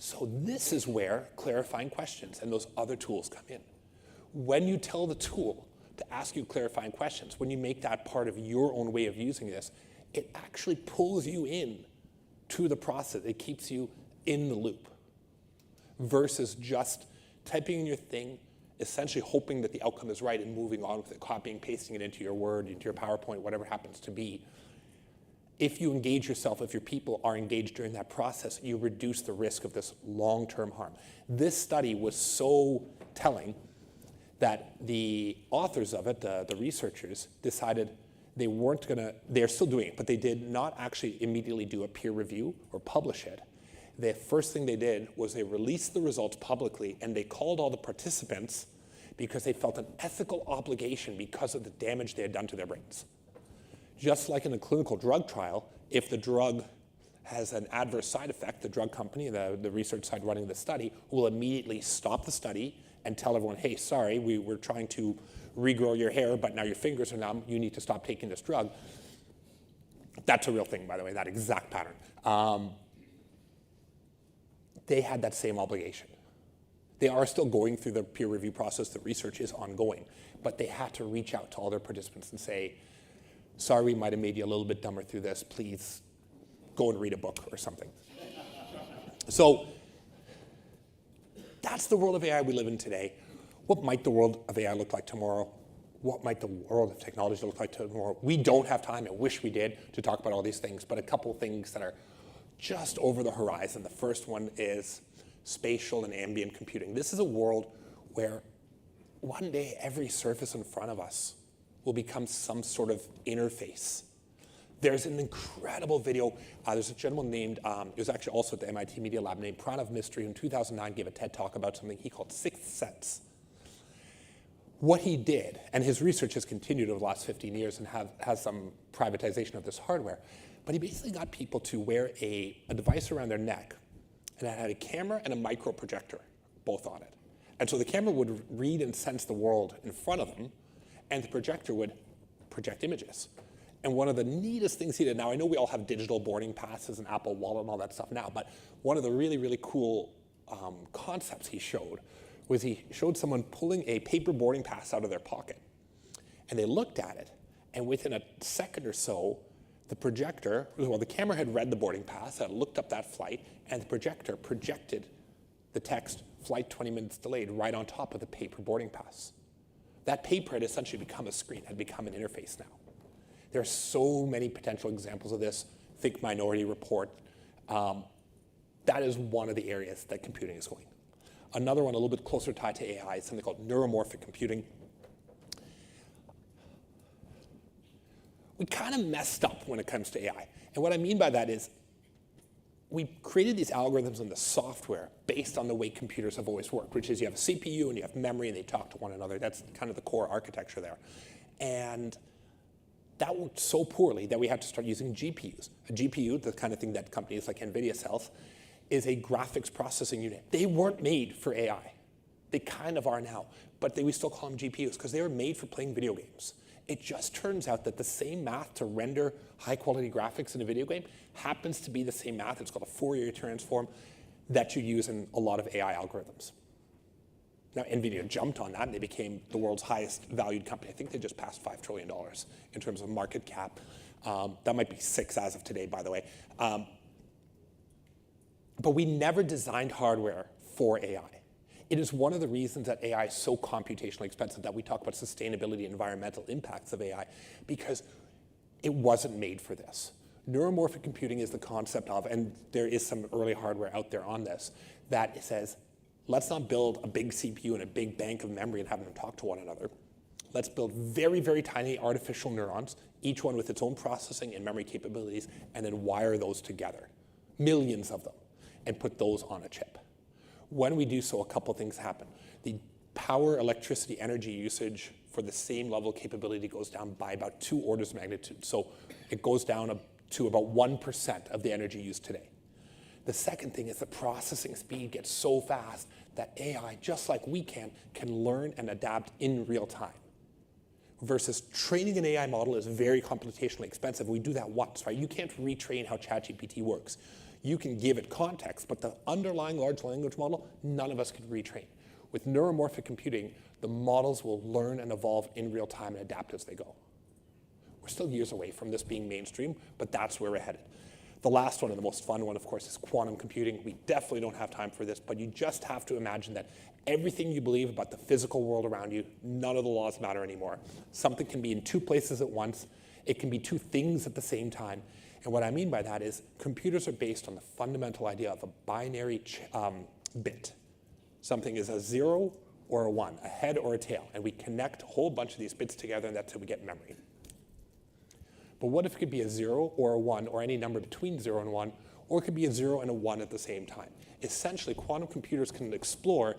So this is where clarifying questions and those other tools come in. When you tell the tool to ask you clarifying questions, when you make that part of your own way of using this, it actually pulls you in to the process. It keeps you in the loop versus just typing in your thing, essentially hoping that the outcome is right and moving on with it, copying, pasting it into your Word, into your PowerPoint, whatever it happens to be. If you engage yourself, if your people are engaged during that process, you reduce the risk of this long-term harm. This study was so telling that the authors of it, the researchers, decided they weren't gonna, they're still doing it, but they did not actually immediately do a peer review or publish it. The first thing they did was they released the results publicly, and they called all the participants because they felt an ethical obligation because of the damage they had done to their brains. Just like in a clinical drug trial, if the drug has an adverse side effect, the drug company, the research side running the study, will immediately stop the study and tell everyone, hey, sorry, we were trying to regrow your hair, but now your fingers are numb, you need to stop taking this drug. That's a real thing, by the way, that exact pattern. They had that same obligation. They are still going through the peer review process, the research is ongoing, but they had to reach out to all their participants and say, sorry, we might have made you a little bit dumber through this, please go and read a book or something. So that's the world of AI we live in today. What might the world of AI look like tomorrow? What might the world of technology look like tomorrow? We don't have time, I wish we did, to talk about all these things, but a couple things that are just over the horizon. The first one is spatial and ambient computing. This is a world where one day every surface in front of us will become some sort of interface. There's an incredible video. There's a gentleman named, it was actually also at the MIT Media Lab, named Pranav Mistry, who in 2009 gave a TED Talk about something he called Sixth Sense. What he did, and his research has continued over the last 15 years and has some privatization of this hardware, but he basically got people to wear a device around their neck, and it had a camera and a micro projector, both on it. And so the camera would read and sense the world in front of them, and the projector would project images. And one of the neatest things he did, now I know we all have digital boarding passes and Apple Wallet and all that stuff now, but one of the really, really cool concepts he showed was he showed someone pulling a paper boarding pass out of their pocket. And they looked at it, and within a second or so, the projector, well, the camera had read the boarding pass, had looked up that flight, and the projector projected the text, flight 20 minutes delayed, right on top of the paper boarding pass. That paper had essentially become a screen, had become an interface now. There are so many potential examples of this. Think Minority Report. That is one of the areas that computing is going. Another one a little bit closer tied to AI is something called neuromorphic computing. We kind of messed up when it comes to AI. And what I mean by that is we created these algorithms in the software based on the way computers have always worked, which is you have a CPU and you have memory and they talk to one another. That's kind of the core architecture there. And that worked so poorly that we had to start using GPUs. A GPU, the kind of thing that companies like NVIDIA sells, is a graphics processing unit. They weren't made for AI. They kind of are now, but we still call them GPUs because they were made for playing video games. It just turns out that the same math to render high-quality graphics in a video game happens to be the same math, it's called a Fourier transform, that you use in a lot of AI algorithms. Now, NVIDIA jumped on that, and they became the world's highest valued company. I think they just passed $5 trillion in terms of market cap. That might be 6 as of today, by the way. But we never designed hardware for AI. It is one of the reasons that AI is so computationally expensive, that we talk about sustainability and environmental impacts of AI, because it wasn't made for this. Neuromorphic computing is the concept of, and there is some early hardware out there on this, that says, let's not build a big CPU and a big bank of memory and have them talk to one another. Let's build very, very tiny artificial neurons, each one with its own processing and memory capabilities, and then wire those together, millions of them, and put those on a chip. When we do so, a couple things happen. The power, electricity, energy usage for the same level of capability goes down by about 2 orders of magnitude. So it goes down to about 1% of the energy used today. The second thing is the processing speed gets so fast that AI, just like we can learn and adapt in real time. Versus training an AI model is very computationally expensive. We do that once, right? You can't retrain how ChatGPT works. You can give it context, but the underlying large language model, none of us can retrain. With neuromorphic computing, the models will learn and evolve in real time and adapt as they go. We're still years away from this being mainstream, but that's where we're headed. The last one, and the most fun one, of course, is quantum computing. We definitely don't have time for this, but you just have to imagine that everything you believe about the physical world around you, none of the laws matter anymore. Something can be in two places at once. It can be two things at the same time. And what I mean by that is computers are based on the fundamental idea of a binary bit. Something is a 0 or a 1, a head or a tail, and we connect a whole bunch of these bits together, and that's how we get memory. But what if it could be a 0 or a 1 or any number between 0 and 1, or it could be a 0 and a 1 at the same time? Essentially, quantum computers can explore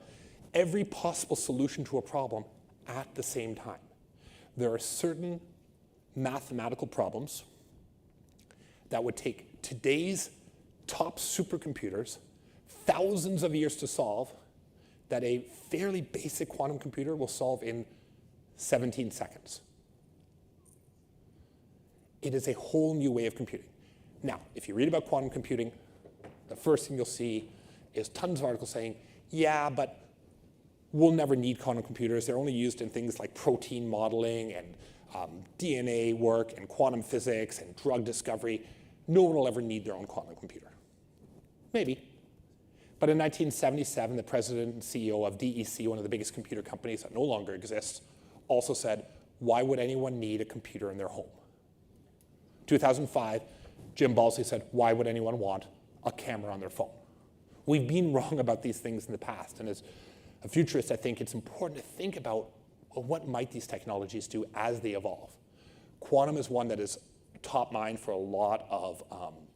every possible solution to a problem at the same time. There are certain mathematical problems that would take today's top supercomputers thousands of years to solve that a fairly basic quantum computer will solve in 17 seconds. It is a whole new way of computing. Now, if you read about quantum computing, the first thing you'll see is tons of articles saying, yeah, but we'll never need quantum computers. They're only used in things like protein modeling and DNA work and quantum physics and drug discovery. No one will ever need their own quantum computer. Maybe. But in 1977, the president and CEO of DEC, one of the biggest computer companies that no longer exists, also said, why would anyone need a computer in their home? 2005, Jim Balsley said, why would anyone want a camera on their phone? We've been wrong about these things in the past, and as a futurist, I think it's important to think about, well, what might these technologies do as they evolve? Quantum is one that is top mind for a lot of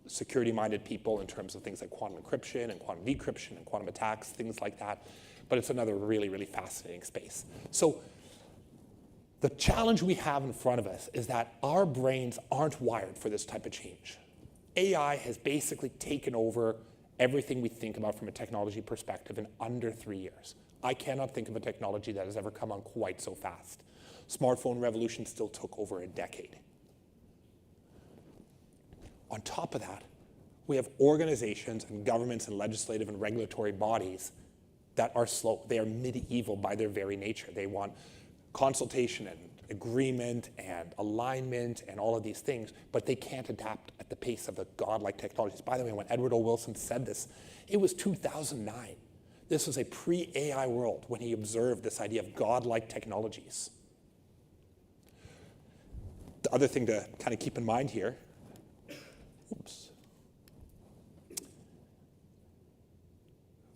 security-minded people in terms of things like quantum encryption and quantum decryption and quantum attacks, things like that, but it's another really, really fascinating space. So the challenge we have in front of us is that our brains aren't wired for this type of change. AI has basically taken over everything we think about from a technology perspective in under 3 years. I cannot think of a technology that has ever come on quite so fast. Smartphone revolution still took over a decade. On top of that, we have organizations and governments and legislative and regulatory bodies that are slow. They are medieval by their very nature. They want consultation and agreement and alignment and all of these things, but they can't adapt at the pace of the godlike technologies. By the way, when Edward O. Wilson said this, it was 2009. This was a pre-AI world when he observed this idea of godlike technologies. The other thing to kind of keep in mind here,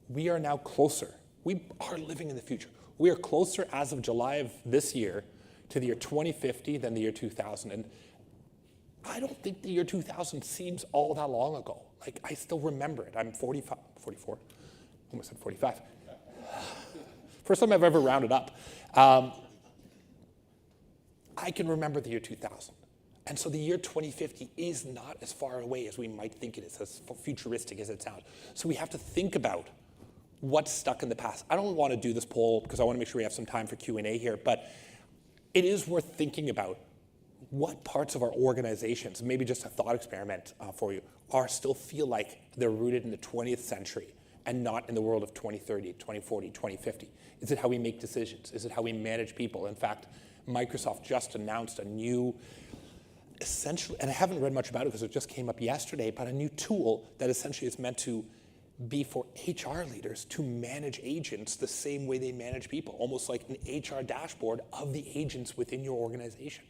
we are now closer. We are living in the future. We are closer as of July of this year to the year 2050 than the year 2000. And I don't think the year 2000 seems all that long ago. Like, I still remember it. I'm 44, almost said 45. First time I've ever rounded up. I can remember the year 2000. And so the year 2050 is not as far away as we might think it is, as futuristic as it sounds. So we have to think about what's stuck in the past. I don't want to do this poll because I want to make sure we have some time for Q&A here, but it is worth thinking about what parts of our organizations, maybe just a thought experiment for you, still feel like they're rooted in the 20th century and not in the world of 2030, 2040, 2050. Is it how we make decisions? Is it how we manage people? In fact, Microsoft just announced a new, essentially, and I haven't read much about it because it just came up yesterday, but a new tool that essentially is meant to be for HR leaders to manage agents the same way they manage people, almost like an HR dashboard of the agents within your organization.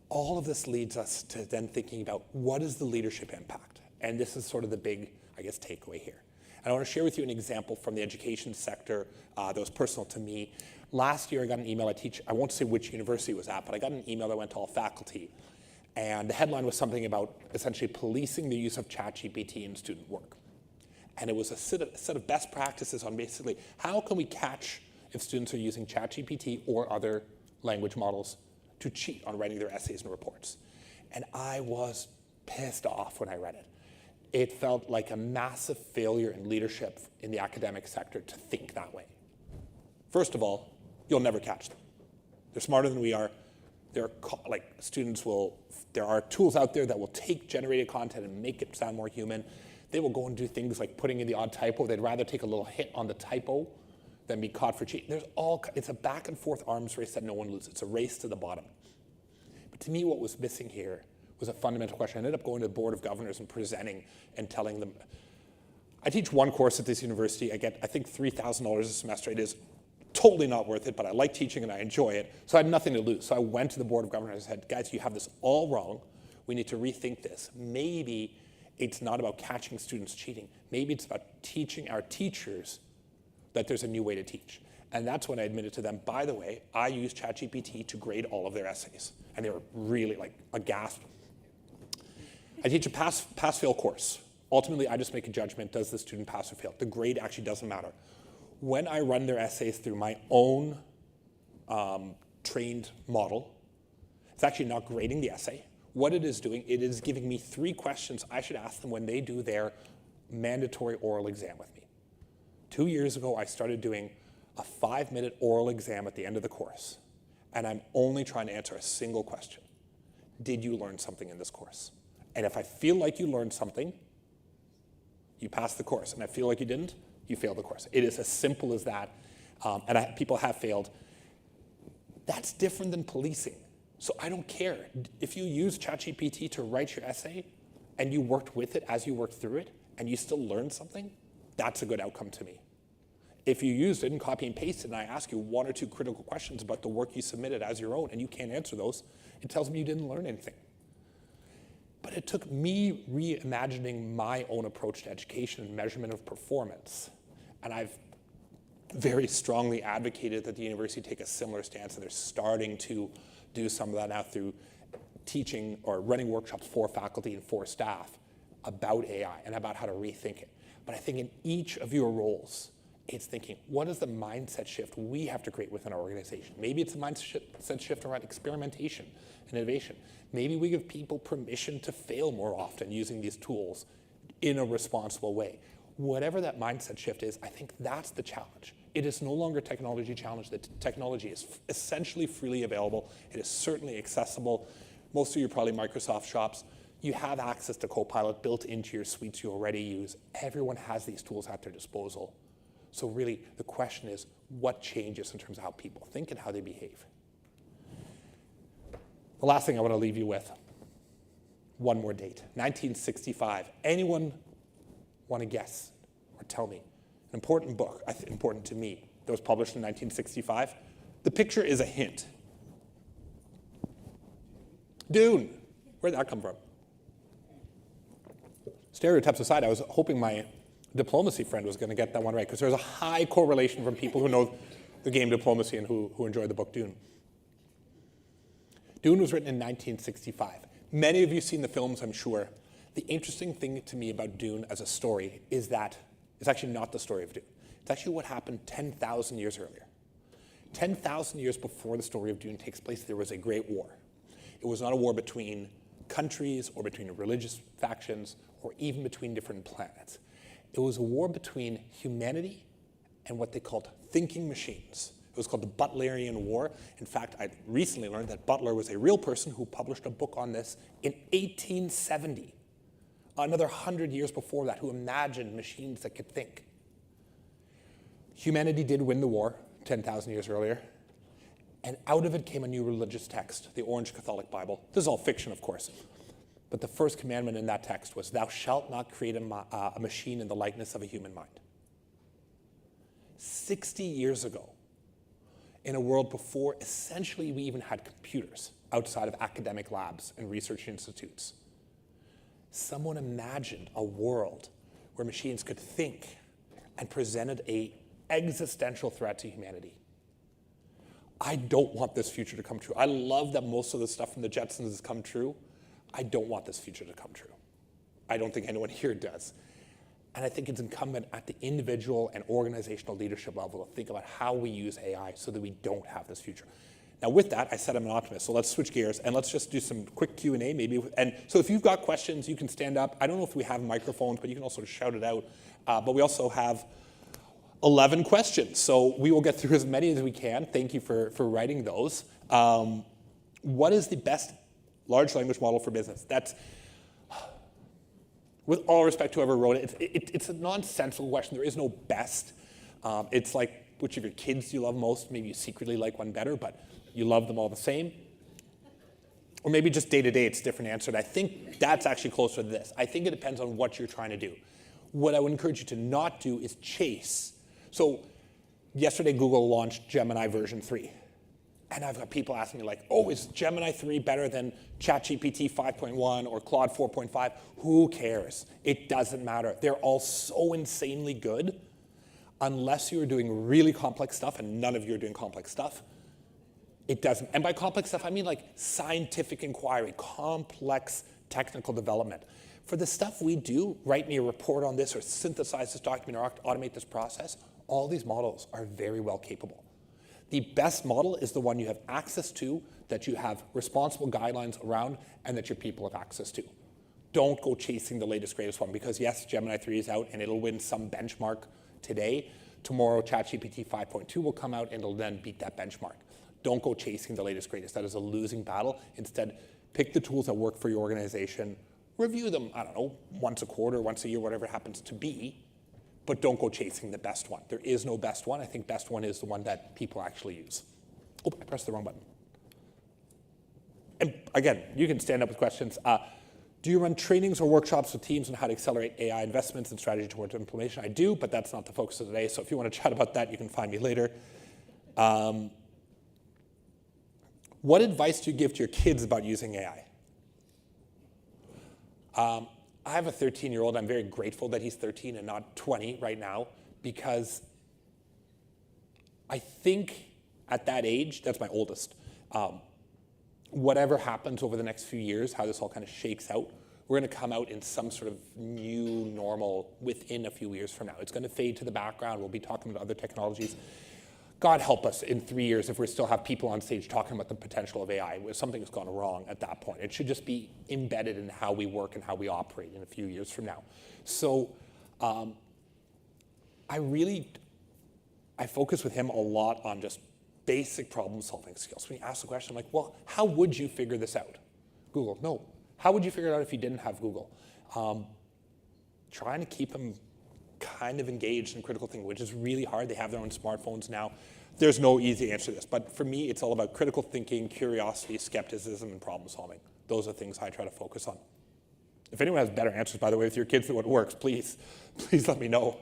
All of this leads us to then thinking about what is the leadership impact? And this is sort of the big, I guess, takeaway here. And I want to share with you an example from the education sector that was personal to me. Last year, I got an email. I won't say which university it was at, but I got an email that went to all faculty. And the headline was something about essentially policing the use of ChatGPT in student work. And it was a set of best practices on basically how can we catch if students are using ChatGPT or other language models to cheat on writing their essays and reports. And I was pissed off when I read it. It felt like a massive failure in leadership in the academic sector to think that way. First of all, you'll never catch them. They're smarter than we are. There are tools out there that will take generated content and make it sound more human. They will go and do things like putting in the odd typo. They'd rather take a little hit on the typo than be caught for cheating. It's a back and forth arms race that no one loses. It's a race to the bottom. But to me, what was missing here was a fundamental question. I ended up going to the board of governors and presenting and telling them, I teach one course at this university. I get, I think, $3,000 a semester. It is totally not worth it, but I like teaching and I enjoy it. So I had nothing to lose. So I went to the board of governors and said, guys, you have this all wrong. We need to rethink this. Maybe it's not about catching students cheating. Maybe it's about teaching our teachers that there's a new way to teach. And that's when I admitted to them, by the way, I use ChatGPT to grade all of their essays. And they were really like aghast. I teach a pass-fail course. Ultimately, I just make a judgment, does the student pass or fail? The grade actually doesn't matter. When I run their essays through my own trained model, it's actually not grading the essay. What it is doing, it is giving me 3 questions I should ask them when they do their mandatory oral exam with me. 2 years ago, I started doing a 5-minute oral exam at the end of the course, and I'm only trying to answer a single question. Did you learn something in this course? And if I feel like you learned something, you pass the course. And I feel like you didn't, you fail the course. It is as simple as that. People have failed. That's different than policing. So I don't care. If you use ChatGPT to write your essay and you worked with it as you worked through it and you still learned something, that's a good outcome to me. If you used it and copy and pasted and I ask you 1 or 2 critical questions about the work you submitted as your own and you can't answer those, it tells me you didn't learn anything. But it took me reimagining my own approach to education and measurement of performance. And I've very strongly advocated that the university take a similar stance, and they're starting to do some of that now through teaching or running workshops for faculty and for staff about AI and about how to rethink it. But I think in each of your roles, it's thinking, what is the mindset shift we have to create within our organization? Maybe it's a mindset shift around experimentation and innovation. Maybe we give people permission to fail more often using these tools in a responsible way. Whatever that mindset shift is, I think that's the challenge. It is no longer a technology challenge. The technology is essentially freely available. It is certainly accessible. Most of you are probably Microsoft shops. You have access to Copilot built into your suites you already use. Everyone has these tools at their disposal. So really, the question is, what changes in terms of how people think and how they behave? The last thing I want to leave you with, one more date, 1965. Anyone want to guess or tell me? An important book, important to me, that was published in 1965. The picture is a hint. Dune. Where'd that come from? Stereotypes aside, I was hoping my diplomacy friend was going to get that one right, because there's a high correlation from people who know the game Diplomacy and who enjoy the book Dune. Dune was written in 1965. Many of you have seen the films, I'm sure. The interesting thing to me about Dune as a story is that it's actually not the story of Dune. It's actually what happened 10,000 years earlier. 10,000 years before the story of Dune takes place, there was a great war. It was not a war between countries or between religious factions or even between different planets. It was a war between humanity and what they called thinking machines. It was called the Butlerian War. In fact, I recently learned that Butler was a real person who published a book on this in 1870, another 100 years before that, who imagined machines that could think. Humanity did win the war 10,000 years earlier, and out of it came a new religious text, the Orange Catholic Bible. This is all fiction, of course. But the first commandment in that text was, thou shalt not create a machine in the likeness of a human mind. 60 years ago, in a world before essentially we even had computers outside of academic labs and research institutes, someone imagined a world where machines could think and presented an existential threat to humanity. I don't want this future to come true. I love that most of the stuff from the Jetsons has come true. I don't want this future to come true. I don't think anyone here does. And I think it's incumbent at the individual and organizational leadership level to think about how we use AI so that we don't have this future. Now with that, I said I'm an optimist, so let's switch gears and let's just do some quick Q&A maybe. And so if you've got questions, you can stand up. I don't know if we have microphones, but you can also shout it out. But we also have 11 questions, so we will get through as many as we can. Thank you for writing those. What is the best large language model for business? That's, with all respect to whoever wrote it, it's a nonsensical question. There is no best. It's like, which of your kids do you love most? Maybe you secretly like one better, but you love them all the same. Or maybe just day to day, it's a different answer. And I think that's actually closer to this. I think it depends on what you're trying to do. What I would encourage you to not do is chase. So yesterday, Google launched Gemini version 3. And I've got people asking me like, oh, is Gemini 3 better than ChatGPT 5.1 or Claude 4.5? Who cares? It doesn't matter. They're all so insanely good. Unless you're doing really complex stuff, and none of you are doing complex stuff, it doesn't. And by complex stuff, I mean like scientific inquiry, complex technical development. For the stuff we do, write me a report on this or synthesize this document or automate this process, all these models are very well capable. The best model is the one you have access to, that you have responsible guidelines around, and that your people have access to. Don't go chasing the latest, greatest one, because yes, Gemini 3 is out and it'll win some benchmark today. Tomorrow, ChatGPT 5.2 will come out and it'll then beat that benchmark. Don't go chasing the latest, greatest. That is a losing battle. Instead, pick the tools that work for your organization, review them, I don't know, once a quarter, once a year, whatever it happens to be, but don't go chasing the best one. There is no best one. I think best one is the one that people actually use. Oh, I pressed the wrong button. And again, you can stand up with questions. Do you run trainings or workshops with teams on how to accelerate AI investments and strategy towards implementation? I do, but that's not the focus of today. So if you want to chat about that, you can find me later. What advice do you give to your kids about using AI? I have a 13-year-old. I'm very grateful that he's 13 and not 20 right now, because I think at that age, that's my oldest, whatever happens over the next few years, how this all kind of shakes out, we're going to come out in some sort of new normal within a few years from now. It's going to fade to the background. We'll be talking about other technologies. God help us in 3 years if we still have people on stage talking about the potential of AI. Something has gone wrong at that point. It should just be embedded in how we work and how we operate in a few years from now. So I focus with him a lot on just basic problem solving skills. When you ask the question, I'm like, well, how would you figure this out? Google, no. How would you figure it out if you didn't have Google? Trying to keep him kind of engaged in critical thinking, which is really hard. They have their own smartphones now. There's no easy answer to this, but for me, it's all about critical thinking, curiosity, skepticism, and problem solving. Those are things I try to focus on. If anyone has better answers, by the way, with your kids know what works, please let me know.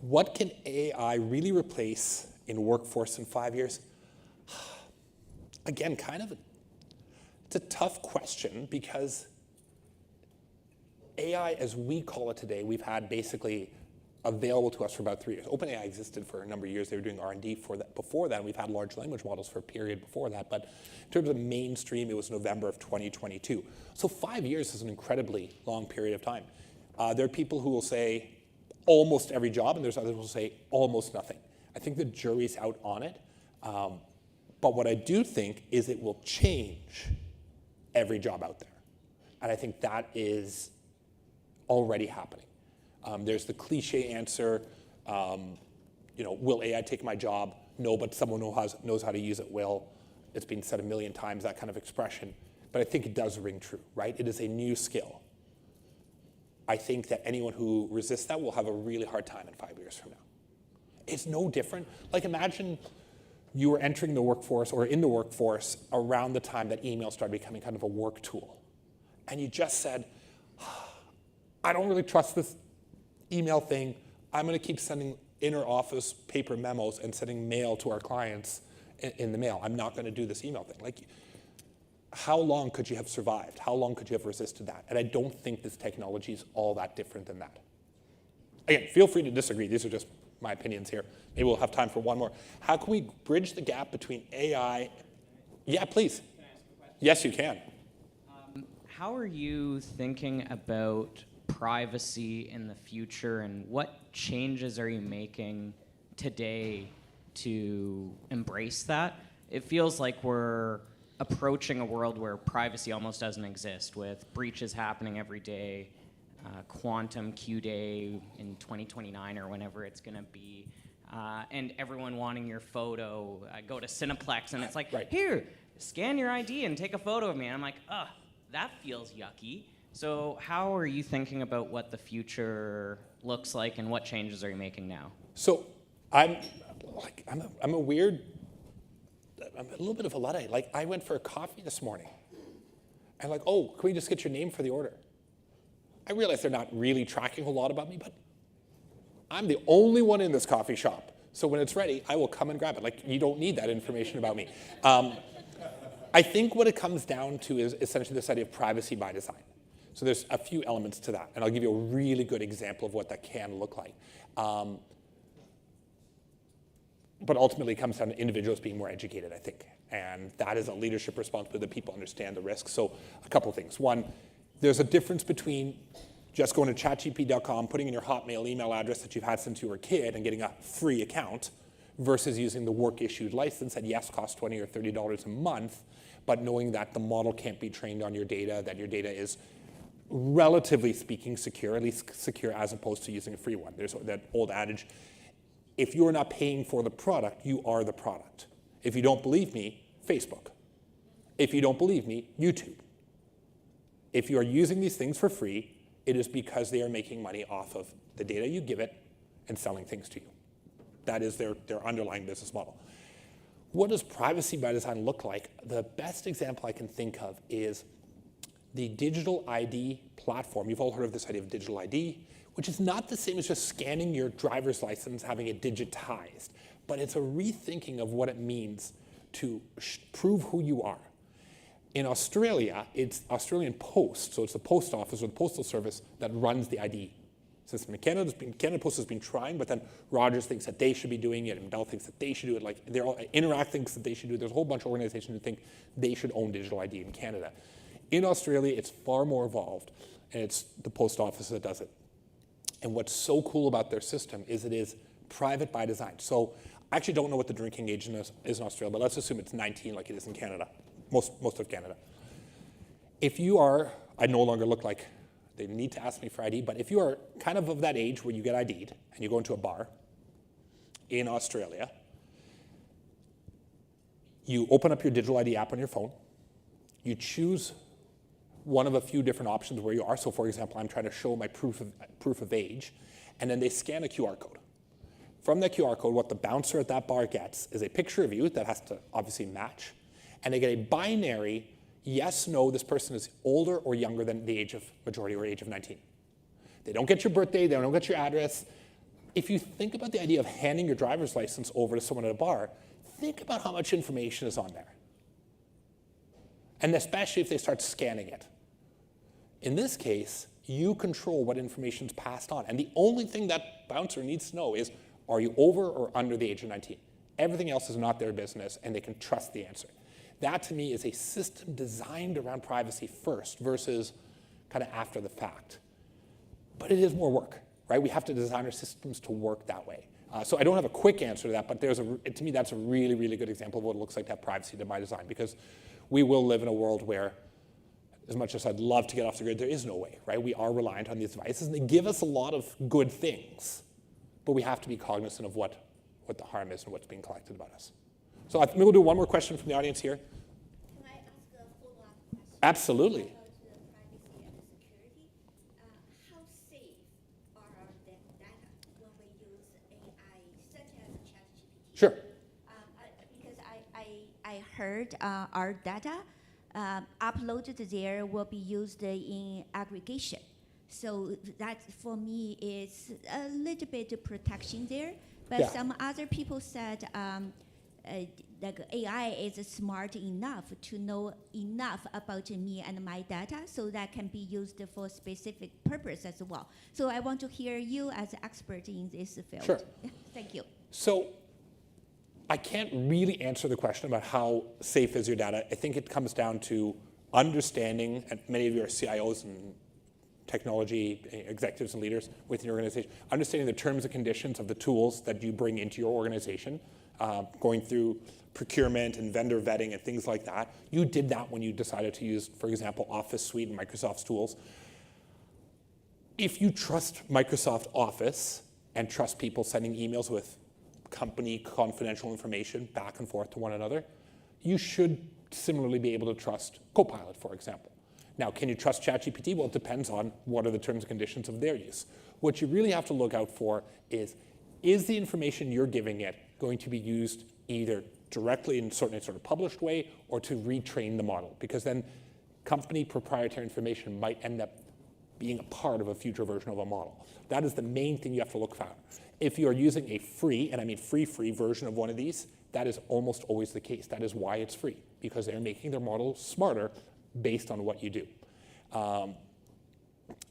What can AI really replace in workforce in 5 years? Again, it's a tough question, because AI, as we call it today, we've had basically available to us for about 3 years. OpenAI existed for a number of years. They were doing R&D for that. Before that, we've had large language models for a period before that. But in terms of mainstream, it was November of 2022. So 5 years is an incredibly long period of time. There are people who will say almost every job, and there's others who will say almost nothing. I think the jury's out on it. But what I do think is it will change every job out there. And I think that is already happening. There's the cliche answer, will AI take my job? No, but someone knows how to use it will. It's been said a million times, that kind of expression. But I think it does ring true, right? It is a new skill. I think that anyone who resists that will have a really hard time in 5 years from now. It's no different. Like, imagine you were entering the workforce or in the workforce around the time that email started becoming kind of a work tool. And you just said, I don't really trust this email thing. I'm going to keep sending inner office paper memos and sending mail to our clients in the mail. I'm not going to do this email thing. Like, how long could you have survived? How long could you have resisted that? And I don't think this technology is all that different than that. Again, feel free to disagree. These are just my opinions here. Maybe we'll have time for one more. How can we bridge the gap between AI? Yeah, please.
Can I ask a question?
Yes, you can.
How are you thinking about privacy in the future, and what changes are you making today to embrace that? It feels like we're approaching a world where privacy almost doesn't exist, with breaches happening every day, quantum Q day in 2029 or whenever it's going to be. and everyone wanting your photo. I go to Cineplex, and it's like,
Right.
here, scan your ID and take a photo of me. And I'm like, ugh, that feels yucky. So how are you thinking about what the future looks like, and what changes are you making now?
So I'm a little bit of a Luddite. Like, I went for a coffee this morning, and like, oh, can we just get your name for the order? I realize they're not really tracking a lot about me, but I'm the only one in this coffee shop. So when it's ready, I will come and grab it. Like, you don't need that information about me. I think what it comes down to is essentially this idea of privacy by design. So there's a few elements to that, and I'll give you a really good example of what that can look like. But ultimately, it comes down to individuals being more educated, I think. And that is a leadership responsibility that people understand the risks. So a couple of things. One, there's a difference between just going to chatgpt.com, putting in your Hotmail email address that you've had since you were a kid and getting a free account versus using the work-issued license that, yes, costs $20 or $30 a month, but knowing that the model can't be trained on your data, that your data is, relatively speaking, secure, at least secure as opposed to using a free one. There's that old adage, if you're not paying for the product, you are the product. If you don't believe me, Facebook. If you don't believe me, YouTube. If you are using these things for free, it is because they are making money off of the data you give it and selling things to you. That is their underlying business model. What does privacy by design look like? The best example I can think of is the digital ID platform. You've all heard of this idea of digital ID, which is not the same as just scanning your driver's license, having it digitized, but it's a rethinking of what it means to prove who you are. In Australia, it's Australian Post, so it's the post office or the postal service that runs the ID system. In Canada Post has been trying, but then Rogers thinks that they should be doing it, and Bell thinks that they should do it. Like, they're all, Interact thinks that they should do it. There's a whole bunch of organizations who think they should own digital ID in Canada. In Australia, it's far more evolved, and it's the post office that does it. And what's so cool about their system is it is private by design. So I actually don't know what the drinking age is in Australia, but let's assume it's 19 like it is in Canada, most of Canada. If you are, I no longer look like they need to ask me for ID, but if you are kind of that age where you get ID'd and you go into a bar in Australia, you open up your digital ID app on your phone, you choose one of a few different options where you are. So for example, I'm trying to show my proof of age, and then they scan a QR code. From that QR code, what the bouncer at that bar gets is a picture of you that has to obviously match, and they get a binary yes, no, this person is older or younger than the age of majority or age of 19. They don't get your birthday, they don't get your address. If you think about the idea of handing your driver's license over to someone at a bar, think about how much information is on there. And especially if they start scanning it. In this case, you control what information is passed on. And the only thing that bouncer needs to know is, are you over or under the age of 19? Everything else is not their business, and they can trust the answer. That, to me, is a system designed around privacy first versus kind of after the fact. But it is more work, right? We have to design our systems to work that way. So I don't have a quick answer to that, but to me, that's a really, really good example of what it looks like to have privacy by design, because we will live in a world where, as much as I'd love to get off the grid, there is no way, right? We are reliant on these devices, and they give us a lot of good things, but we have to be cognizant of what the harm is and what's being collected about us. So maybe we'll do one more question from the audience here.
Can I ask a follow-up question?
Absolutely.
About the privacy and the security. How safe are our data when we use AI, such as ChatGPT?
Sure.
Because I heard our data uploaded there will be used in aggregation. So that, for me, is a little bit of protection there. But
Yeah.
some other people said like AI is smart enough to know enough about me and my data, so that can be used for specific purpose as well. So I want to hear you as an expert in this field.
Sure.
Thank you.
So I can't really answer the question about how safe is your data. I think it comes down to understanding, and many of you are CIOs and technology executives and leaders within your organization, understanding the terms and conditions of the tools that you bring into your organization, going through procurement and vendor vetting and things like that. You did that when you decided to use, for example, Office Suite and Microsoft's tools. If you trust Microsoft Office and trust people sending emails with company confidential information back and forth to one another, you should similarly be able to trust Copilot, for example. Now, can you trust ChatGPT? Well, it depends on what are the terms and conditions of their use. What you really have to look out for is the information you're giving it going to be used either directly in sort of published way or to retrain the model? Because then company proprietary information might end up being a part of a future version of a model. That is the main thing you have to look for. If you are using a free, and I mean free version of one of these, that is almost always the case. That is why it's free, because they're making their model smarter based on what you do.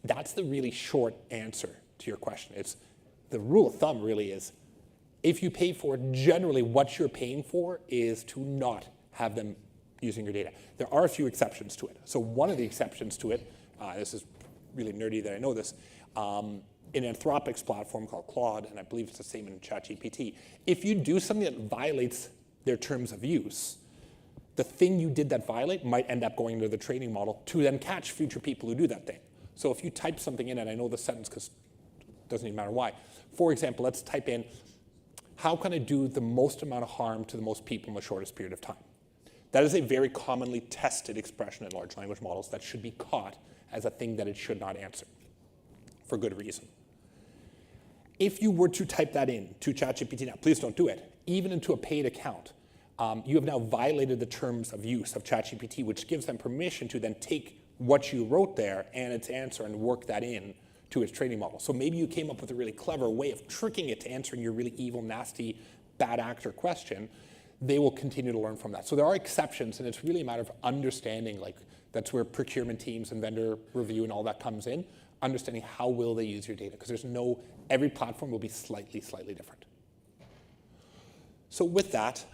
That's the really short answer to your question. It's the rule of thumb really is, if you pay for it, generally what you're paying for is to not have them using your data. There are a few exceptions to it. So one of the exceptions to it, this is really nerdy that I know this, in Anthropic's platform called Claude, and I believe it's the same in ChatGPT, if you do something that violates their terms of use, the thing you did that violate might end up going into the training model to then catch future people who do that thing. So if you type something in, and I know the sentence because it doesn't even matter why. For example, let's type in, how can I do the most amount of harm to the most people in the shortest period of time? That is a very commonly tested expression in large language models that should be caught as a thing that it should not answer, for good reason. If you were to type that in to ChatGPT now, please don't do it, even into a paid account, you have now violated the terms of use of ChatGPT, which gives them permission to then take what you wrote there and its answer and work that in to its training model. So maybe you came up with a really clever way of tricking it to answering your really evil, nasty, bad actor question. They will continue to learn from that. So there are exceptions, and it's really a matter of understanding, like that's where procurement teams and vendor review and all that comes in, understanding how will they use your data, because every platform will be slightly different. So with that,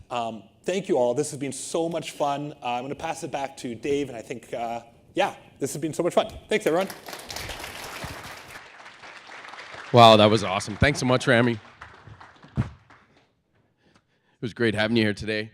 thank you all. This has been so much fun. I'm going to pass it back to Dave, and I think, this has been so much fun. Thanks, everyone.
Wow, that was awesome. Thanks so much, Rami. It was great having you here today.